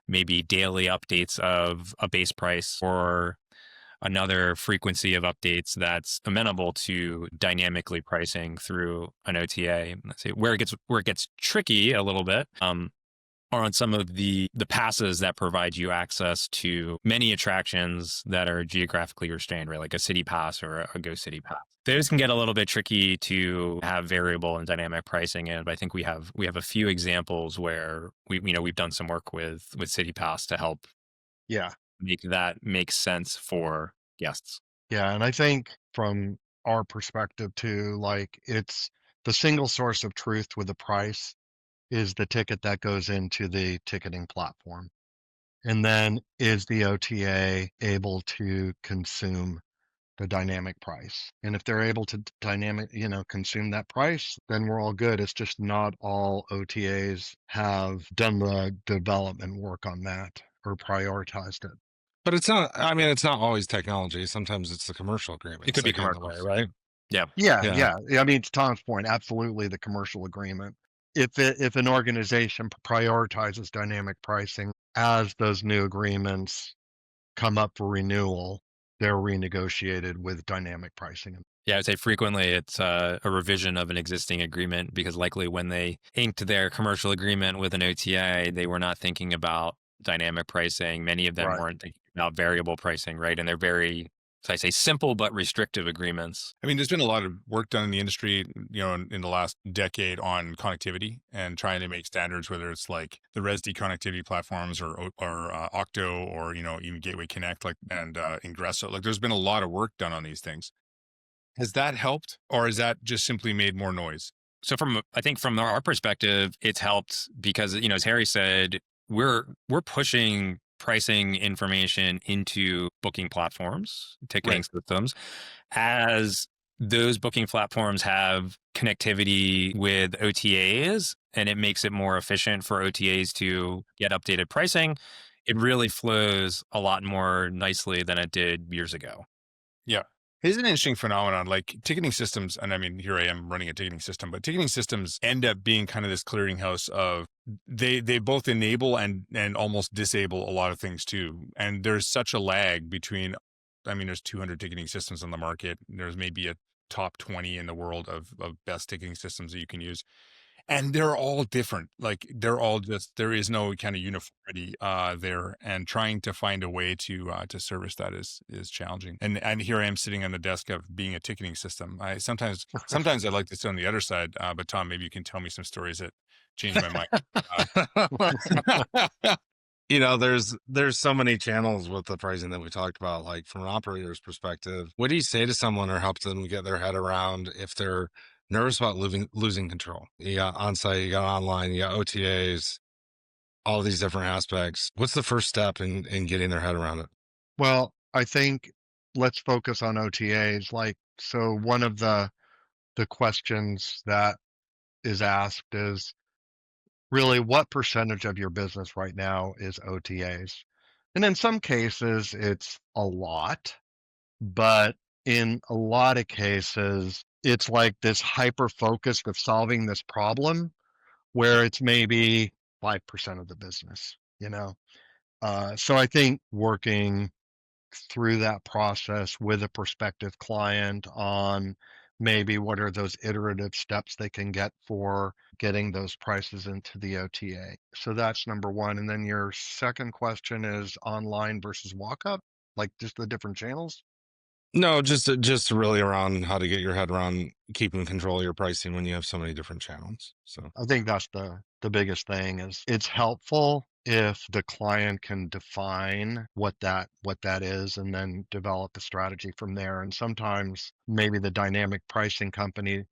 maybe daily updates of a base price or another frequency of updates that's amenable to dynamically pricing through an OTA. Let's say where it gets tricky a little bit are on some of the passes that provide you access to many attractions that are geographically restrained, right? Like a city pass or a Go City pass. Those can get a little bit tricky to have variable and dynamic pricing in, but I think we have a few examples where we've done some work with City Pass to help make that make sense for guests. Yeah, and I think from our perspective too, like it's the single source of truth with the price is the ticket that goes into the ticketing platform. And then is the OTA able to consume the dynamic price? And if they're able to consume that price, then we're all good. It's just not all OTAs have done the development work on that or prioritized it. But it's not, I mean, it's not always technology. Sometimes it's the commercial agreements It could be that get in the way, commercials. right? Yeah. Yeah. I mean, to Tom's point, absolutely the commercial agreement. If an organization prioritizes dynamic pricing as those new agreements come up for renewal, they're renegotiated with dynamic pricing. Yeah, I'd say frequently it's a revision of an existing agreement because likely when they inked their commercial agreement with an OTA, they were not thinking about dynamic pricing. Many of them Right. weren't thinking about variable pricing, right? And they're very, so I say, simple but restrictive agreements. I mean, there's been a lot of work done in the industry, in the last decade on connectivity and trying to make standards, whether it's like the RESD connectivity platforms or Octo or, even Gateway Connect, and Ingresso. Like there's been a lot of work done on these things. Has that helped, or has that just simply made more noise? So I think from our perspective, it's helped because, as Harry said, we're pushing pricing information into booking platforms, ticketing systems, as those booking platforms have connectivity with OTAs, and it makes it more efficient for OTAs to get updated pricing. It really flows a lot more nicely than it did years ago. Yeah. It's an interesting phenomenon, like ticketing systems. And I mean, here I am running a ticketing system, but ticketing systems end up being kind of this clearinghouse of they both enable and almost disable a lot of things too. And there's such a lag between, I mean, there's 200 ticketing systems on the market. There's maybe a top 20 in the world of best ticketing systems that you can use. And they're all different. Like they're all just, there is no kind of uniformity there, and trying to find a way to service that is challenging. And here I am sitting on the desk of being a ticketing system. I sometimes I'd like to sit on the other side, but Tom, maybe you can tell me some stories that changed my mind. There's so many channels with the pricing that we talked about. Like from an operator's perspective, what do you say to someone or help them get their head around if they're nervous about losing control? You got on-site, you got online, you got OTAs, all these different aspects. What's the first step in getting their head around it? Well, I think let's focus on OTAs. So one of the questions that is asked is really what percentage of your business right now is OTAs? And in some cases, it's a lot, but in a lot of cases, it's like this hyper focus of solving this problem where it's maybe 5% of the business. So I think working through that process with a prospective client on maybe what are those iterative steps they can get for getting those prices into the OTA. So that's number one. And then your second question is online versus walk up, like just the different channels. No, just really around how to get your head around keeping control of your pricing when you have so many different channels. So I think that's the biggest thing is it's helpful if the client can define what that is and then develop a strategy from there. And sometimes maybe the dynamic pricing company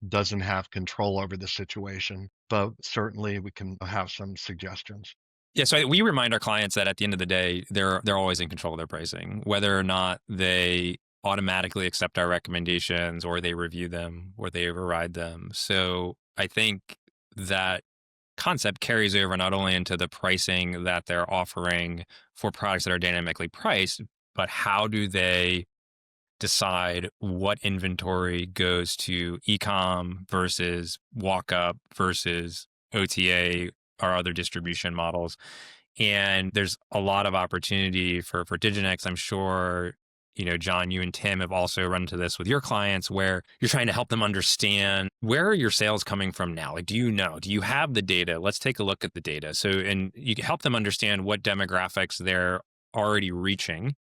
doesn't have control over the situation, but certainly we can have some suggestions. Yeah, so we remind our clients that at the end of the day, they're always in control of their pricing, whether or not they automatically accept our recommendations or they review them or they override them. So I think that concept carries over not only into the pricing that they're offering for products that are dynamically priced, but how do they decide what inventory goes to e-com versus walk-up versus OTA or other distribution models. And there's a lot of opportunity for Digonex. I'm sure, John, you and Tim have also run into this with your clients where you're trying to help them understand where are your sales coming from now? Like, do you have the data? Let's take a look at the data. So, and you can help them understand what demographics they're already reaching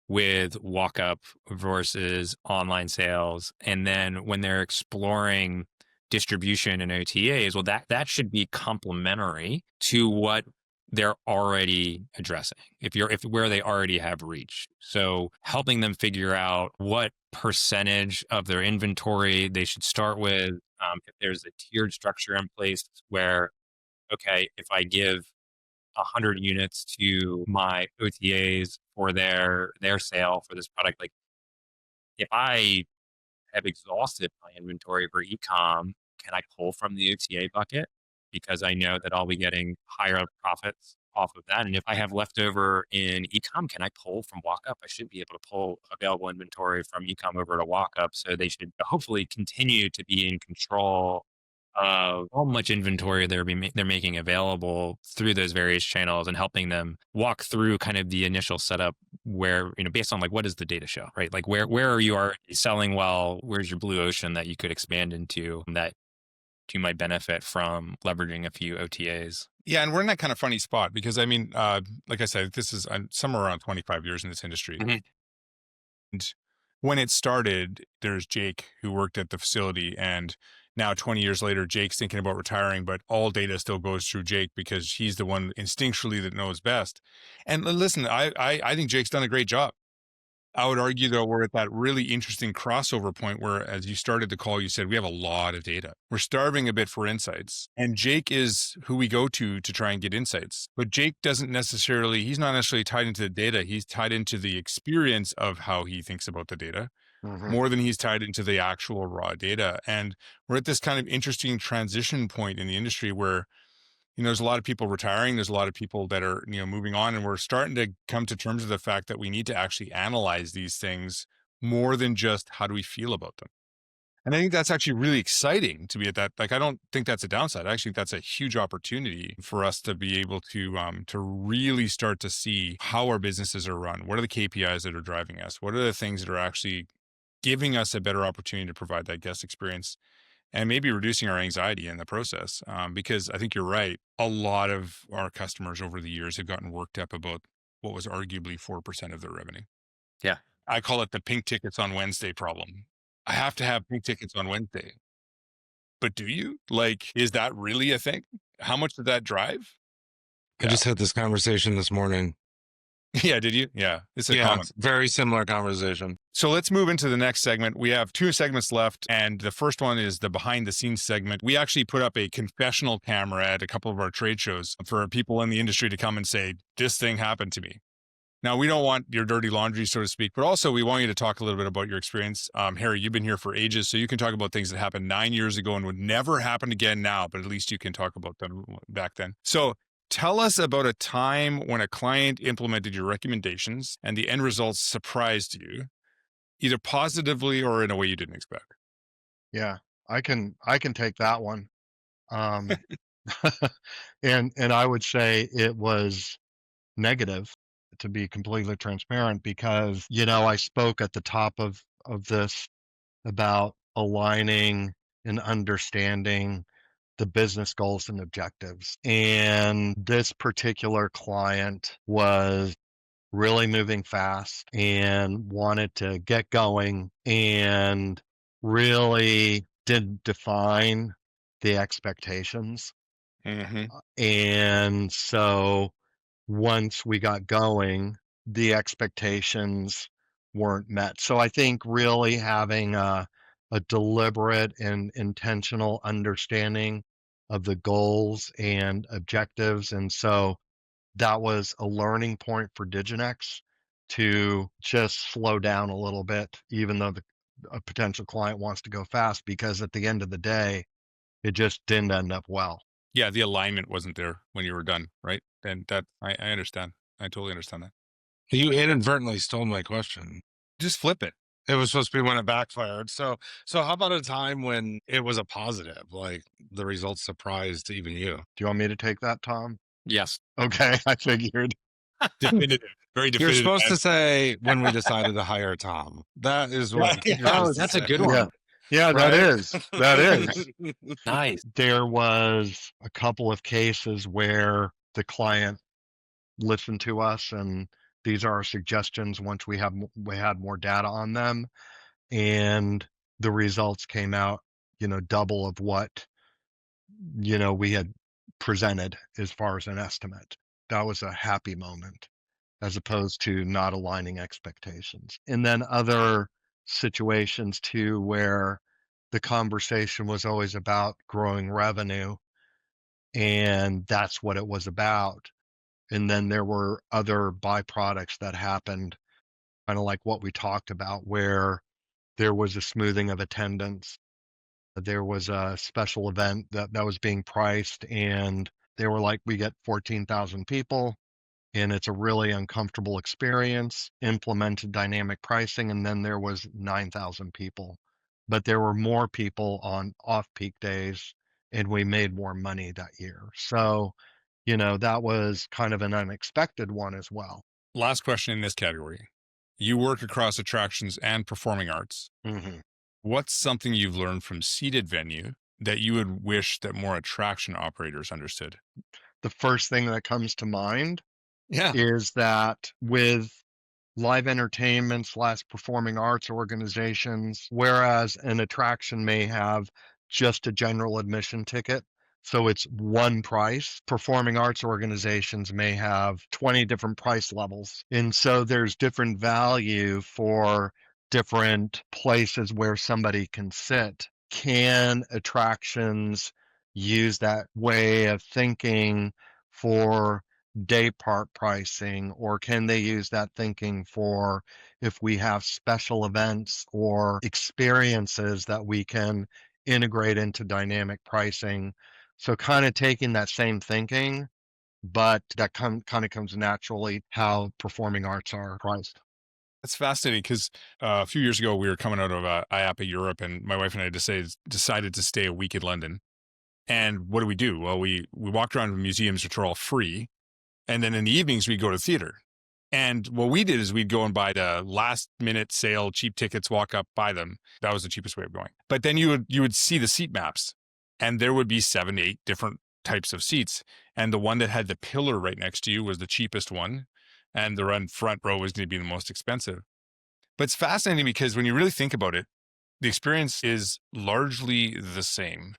with walk up versus online sales. And then when they're exploring distribution and OTAs, well, that should be complementary to what they're already addressing if where they already have reached. So helping them figure out what percentage of their inventory they should start with. If there's a tiered structure in place where, okay, if I give 100 units to my OTAs for their sale for this product, like if I have exhausted my inventory for e-com, can I pull from the OTA bucket? Because I know that I'll be getting higher profits off of that. And if I have leftover in ecom, can I pull from walk-up? I should be able to pull available inventory from ecom over to walk-up. So they should hopefully continue to be in control of how much inventory they're making available through those various channels, and helping them walk through kind of the initial setup where, based on like, what does the data show, right? Like where are you already selling well? Where's your blue ocean that you could expand into that you might benefit from leveraging a few OTAs? Yeah, and we're in that kind of funny spot because like I said, this is somewhere around 25 years in this industry. Mhm. And when it started, there's Jake who worked at the facility, and now 20 years later, Jake's thinking about retiring, but all data still goes through Jake because he's the one instinctually that knows best. And listen, I think Jake's done a great job. I would argue, though, we're at that really interesting crossover point where, as you started the call, you said we have a lot of data. We're starving a bit for insights. And Jake is who we go to try and get insights. But Jake he's not necessarily tied into the data. He's tied into the experience of how he thinks about the data more than he's tied into the actual raw data. And we're at this kind of interesting transition point in the industry where there's a lot of people retiring. There's a lot of people that are, moving on, and we're starting to come to terms with the fact that we need to actually analyze these things more than just how do we feel about them. And I think that's actually really exciting to be at that. Like, I don't think that's a downside. I actually think that's a huge opportunity for us to be able to really start to see how our businesses are run. What are the KPIs that are driving us? What are the things that are actually giving us a better opportunity to provide that guest experience, and maybe reducing our anxiety in the process. Because I think you're right. A lot of our customers over the years have gotten worked up about what was arguably 4% of their revenue. Yeah. I call it the pink tickets on Wednesday problem. I have to have pink tickets on Wednesday. But do you? Like, is that really a thing? How much did that drive? I just had this conversation this morning. Yeah, did you? Yeah, it's a common, very similar conversation. So let's move into the next segment. We have 2 segments left, and the first one is the behind the scenes segment. We actually put up a confessional camera at a couple of our trade shows for people in the industry to come and say, this thing happened to me. Now, we don't want your dirty laundry, so to speak, but also we want you to talk a little bit about your experience. Harry, you've been here for ages, so you can talk about things that happened 9 years ago and would never happen again now, but at least you can talk about them back then. So tell us about a time when a client implemented your recommendations and the end results surprised you, either positively or in a way you didn't expect. Yeah, I can take that one. And I would say it was negative, to be completely transparent, because I spoke at the top of this about aligning and understanding the business goals and objectives. And this particular client was really moving fast and wanted to get going, and really didn't define the expectations. And so once we got going, the expectations weren't met. So I think really having a deliberate and intentional understanding of the goals and objectives. And so that was a learning point for Digonex to just slow down a little bit, even though a potential client wants to go fast, because at the end of the day, it just didn't end up well. Yeah, the alignment wasn't there when you were done, right? And that I understand. I totally understand that. You inadvertently stole my question. Just flip it. It was supposed to be when it backfired. So how about a time when it was a positive, like the results surprised even you? Do you want me to take that, Tom? Yes. Okay, I figured. Definitive. Very definitive. You're supposed to say when we decided to hire Tom. That is what. Oh, that's a good one. Yeah, Right? that is. Nice. There was a couple of cases where the client listened to us, and these are our suggestions once we had more data on them, and the results came out, double of what, we had presented as far as an estimate. That was a happy moment, as opposed to not aligning expectations. And then other situations too, where the conversation was always about growing revenue, and that's what it was about. And then there were other byproducts that happened, kind of like what we talked about, where there was a smoothing of attendance. There was a special event that was being priced, and They were like, we get 14,000 people and it's a really uncomfortable experience, implemented dynamic pricing, and then there was 9,000 people. But there were more people on off-peak days, and we made more money that year. So, that was kind of an unexpected one as well. Last question in this category. You work across attractions and performing arts. Mm-hmm. What's something you've learned from seated venue that you would wish that more attraction operators understood? The first thing that comes to mind Yeah. is that with live entertainment / performing arts organizations, whereas an attraction may have just a general admission ticket, so it's one price, performing arts organizations may have 20 different price levels. And so there's different value for different places where somebody can sit. Can attractions use that way of thinking for day part pricing, or can they use that thinking for if we have special events or experiences that we can integrate into dynamic pricing? So kind of taking that same thinking, but that kind of comes naturally how performing arts are priced. That's fascinating because a few years ago, we were coming out of IAPA Europe, and my wife and I decided to stay a week in London. And what do? Well, we walked around museums, which are all free. And then in the evenings, we'd go to theater. And what we did is we'd go and buy the last minute sale, cheap tickets, walk up, buy them. That was the cheapest way of going. But then you would see the seat maps, and there would be 7 to 8 different types of seats. And the one that had the pillar right next to you was the cheapest one. And the front row was going to be the most expensive. But it's fascinating because when you really think about it, the experience is largely the same.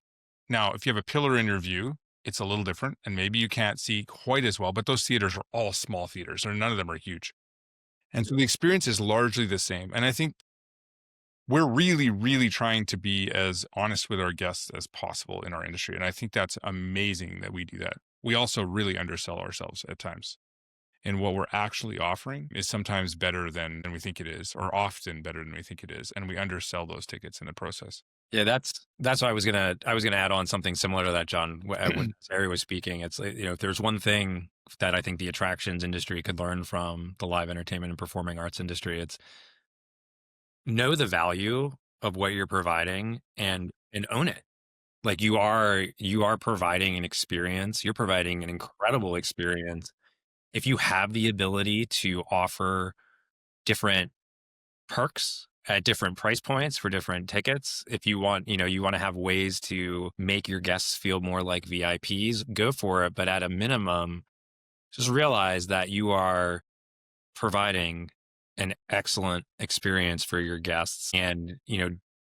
Now, if you have a pillar in your view, it's a little different, and maybe you can't see quite as well, but those theaters are all small theaters, or none of them are huge. And so the experience is largely the same. And I think we're really, really trying to be as honest with our guests as possible in our industry. And I think that's amazing that we do that. We also really undersell ourselves at times. And what we're actually offering is sometimes better than we think it is, or often better than we think it is. And we undersell those tickets in the process. Yeah, that's what I was gonna add on something similar to that, John. When Harry was speaking, it's if there's one thing that I think the attractions industry could learn from the live entertainment and performing arts industry, it's know the value of what you're providing and own it. Like you are providing an experience. You're providing an incredible experience. If you have the ability to offer different perks at different price points for different tickets, if you want, you want to have ways to make your guests feel more like VIPs, go for it. But at a minimum, just realize that you are providing an excellent experience for your guests, and,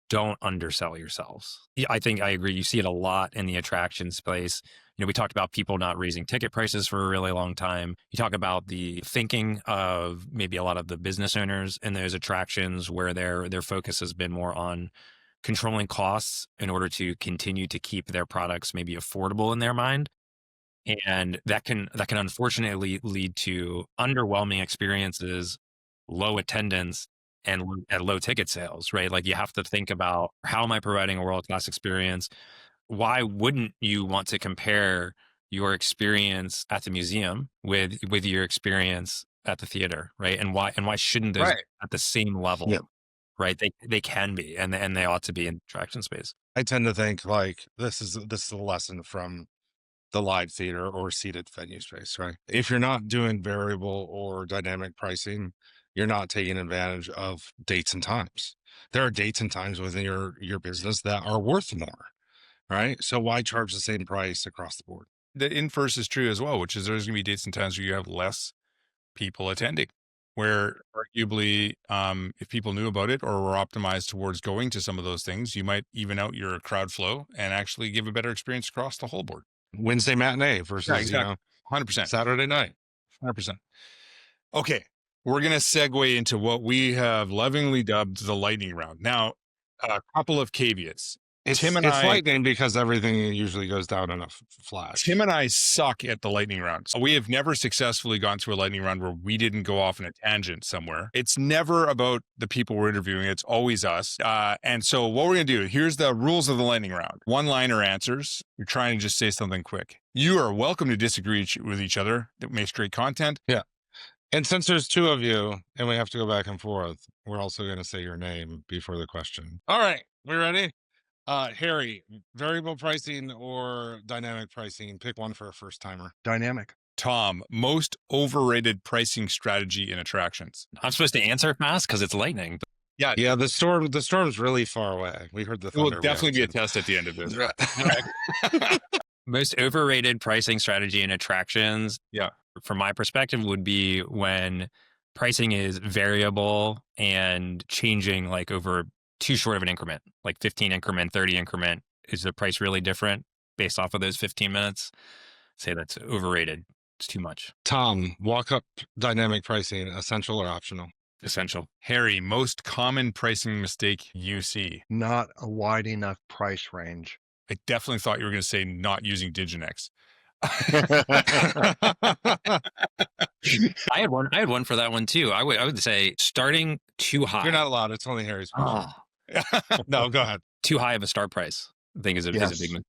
don't undersell yourselves. I think I agree. You see it a lot in the attraction space. We talked about people not raising ticket prices for a really long time. You talk about the thinking of maybe a lot of the business owners in those attractions where their focus has been more on controlling costs in order to continue to keep their products maybe affordable in their mind. And that can unfortunately lead to underwhelming experiences, low attendance, and at low ticket sales, right? Like you have to think about, how am I providing a world-class experience? Why wouldn't you want to compare your experience at the museum with your experience at the theater, right? And why shouldn't those be at the same level? Yep. Right? They can be, and they ought to be in attraction space. I tend to think like this is a lesson from the live theater or seated venue space, right? If you're not doing variable or dynamic pricing, you're not taking advantage of dates and times. There are dates and times within your business that are worth more, right? So why charge the same price across the board? The inverse is true as well, which is there's going to be dates and times where you have less people attending, where arguably, if people knew about it or were optimized towards going to some of those things, you might even out your crowd flow and actually give a better experience across the whole board. Wednesday matinee versus 100%. Saturday night. 100%. Okay, we're going to segue into what we have lovingly dubbed the lightning round. Now, a couple of caveats. It's Tim and I- lightning because everything usually goes down in a flash. Tim and I suck at the lightning round. We have never successfully gone through a lightning round where we didn't go off in a tangent somewhere. It's never about the people we're interviewing. It's always us. And so what we're going to do, here's the rules of the lightning round. One-liner answers. You're trying to just say something quick. You are welcome to disagree with each other. That makes great content. Yeah. And since there's two of you and we have to go back and forth, we're also going to say your name before the question. All right. We ready? Harry, variable pricing or dynamic pricing? Pick one for a first timer. Dynamic. Tom, most overrated pricing strategy in attractions. I'm supposed to answer fast because it's lightning. Yeah. Yeah, the storm's really far away. We heard the It will thunder. definitely be a test at the end of this. Most overrated pricing strategy in attractions, Yeah. from my perspective, would be when pricing is variable and changing like over too short of an increment, like 15 increment, 30 increment. Is the price really different based off of those 15 minutes? Say that's overrated. It's too much. Tom, walk up dynamic pricing, essential or optional? Essential. Harry, most common pricing mistake you see. Not a wide enough price range. I definitely thought you were going to say not using Digonex. I had one for that one too. I would say starting too high. You're not allowed. It's only Harry's. Oh, No, go ahead. too high of a start price, I think is a big mistake.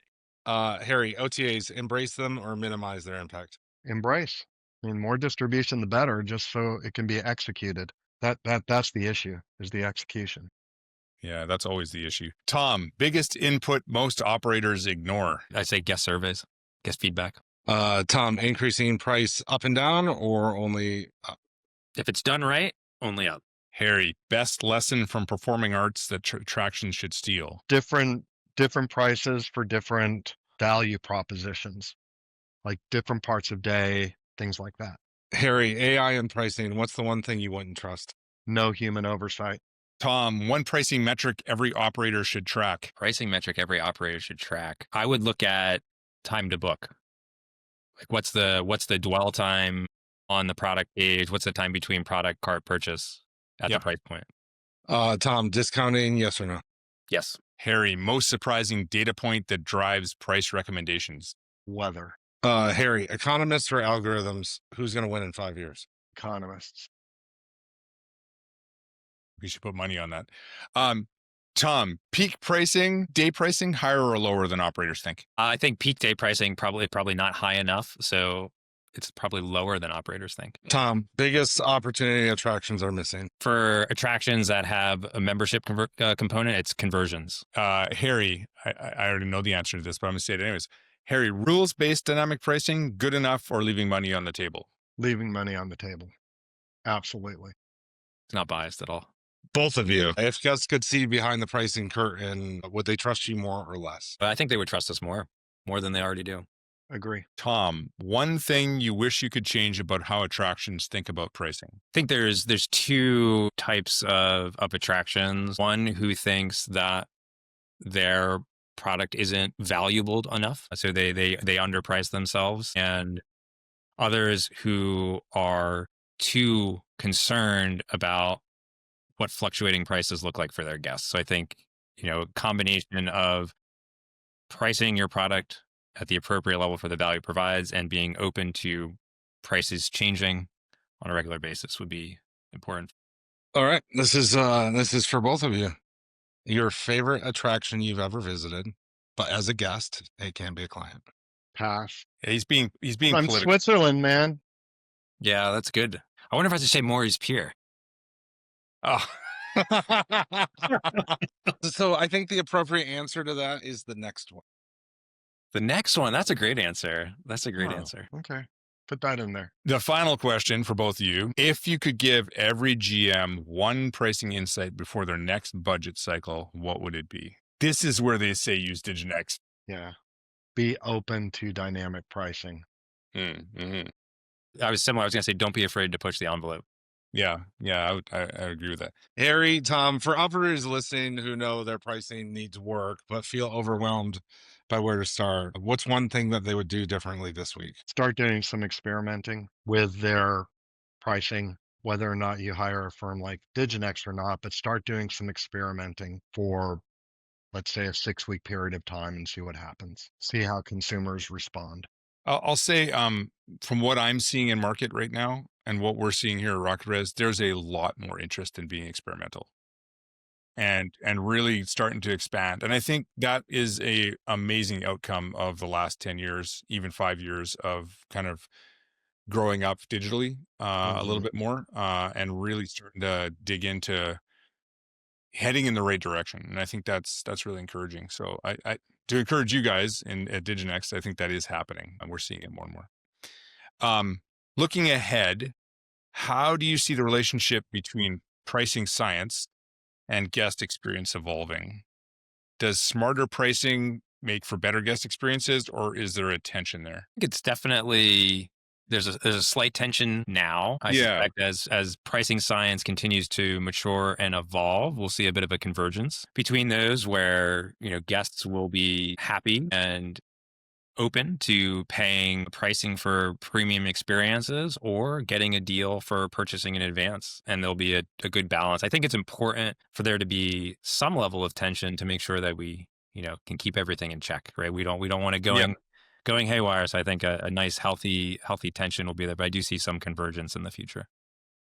Harry, OTAs, embrace them or minimize their impact? Embrace. I mean, more distribution, the better, just so it can be executed. That's the issue, is the execution. Yeah, that's always the issue. Tom, biggest input most operators ignore. I say guest surveys, guest feedback. Tom, increasing price up and down or only up? If it's done right, only up. Harry, best lesson from performing arts that attractions should steal. Different prices for different value propositions, like different parts of day, things like that. Harry, AI and pricing, what's the one thing you wouldn't trust? No human oversight. Tom, one pricing metric every operator should track. Pricing metric every operator should track. I would look at time to book. Like what's the dwell time on the product page? What's the time between product cart purchase at the price point? Tom, discounting, yes or no? Yes. Harry, most surprising data point that drives price recommendations. Weather. Harry, economists or algorithms? Who's going to win in 5 years? Economists. We should put money on that. Tom, peak pricing, day pricing, higher or lower than operators think? I think peak day pricing probably not high enough, so it's probably lower than operators think. Tom, biggest opportunity attractions are missing? For attractions that have a membership component, it's conversions. Harry, I already know the answer to this, but I'm going to say it anyways. Harry, rules-based dynamic pricing, good enough or leaving money on the table? Leaving money on the table. Absolutely. It's not biased at all. Both of you. If guests could see behind the pricing curtain, would they trust you more or less? But I think they would trust us more than they already do. Agree. Tom, one thing you wish you could change about how attractions think about pricing? I think there's two types of attractions. One who thinks that their product isn't valuable enough, so they underprice themselves, and others who are too concerned about what fluctuating prices look like for their guests. So I think, a combination of pricing your product at the appropriate level for the value it provides and being open to prices changing on a regular basis would be important. All right. This is for both of you. Your favorite attraction you've ever visited, but as a guest, it can't be a client. Pass. Yeah, he's being I'm political. Switzerland, man. Yeah, that's good. I wonder if I should say Maury's Pier. Oh. So I think the appropriate answer to that is the next one. The next one, that's a great answer. That's a great Oh, answer. Okay. Put that in there. The final question for both of you. If you could give every GM one pricing insight before their next budget cycle, what would it be? This is where they say use Digonex. Yeah. Be open to dynamic pricing. Mm-hmm. I was going to say, don't be afraid to push the envelope. Yeah, I agree with that. Harry, Tom, for operators listening who know their pricing needs work but feel overwhelmed by where to start, what's one thing that they would do differently this week? Start doing some experimenting with their pricing, whether or not you hire a firm like Digonex or not, but start doing some experimenting for let's say, a 6-week period of time and see what happens. See how consumers respond. I'll say, from what I'm seeing in market right now and what we're seeing here at RocketRez, there's a lot more interest in being experimental and really starting to expand. And I think that is a amazing outcome of the last 10 years, even 5 years of kind of growing up digitally a little bit more and really starting to dig into heading in the right direction. And I think that's really encouraging. So I to encourage you guys at Digonex, I think that is happening and we're seeing it more and more. Looking ahead, how do you see the relationship between pricing science and guest experience evolving? Does smarter pricing make for better guest experiences, or is there a tension there? I think it's definitely there's a slight tension now. I suspect as pricing science continues to mature and evolve, we'll see a bit of a convergence between those where, guests will be happy and open to paying pricing for premium experiences or getting a deal for purchasing in advance. And there'll be a good balance. I think it's important for there to be some level of tension to make sure that we, can keep everything in check, right? We don't want to going haywire. So I think a nice, healthy tension will be there, but I do see some convergence in the future.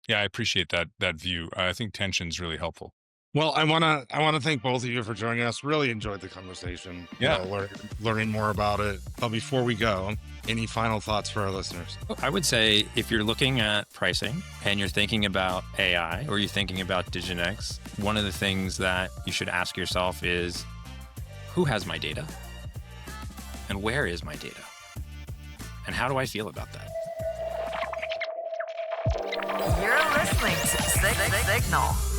Yeah, I appreciate that view. I think tension is really helpful. Well, I want to thank both of you for joining us. Really enjoyed the conversation. Yeah. Learning more about it. But before we go, any final thoughts for our listeners? I would say if you're looking at pricing and you're thinking about AI or you're thinking about Digonex, one of the things that you should ask yourself is, who has my data? And where is my data? And how do I feel about that? You're listening to Signal.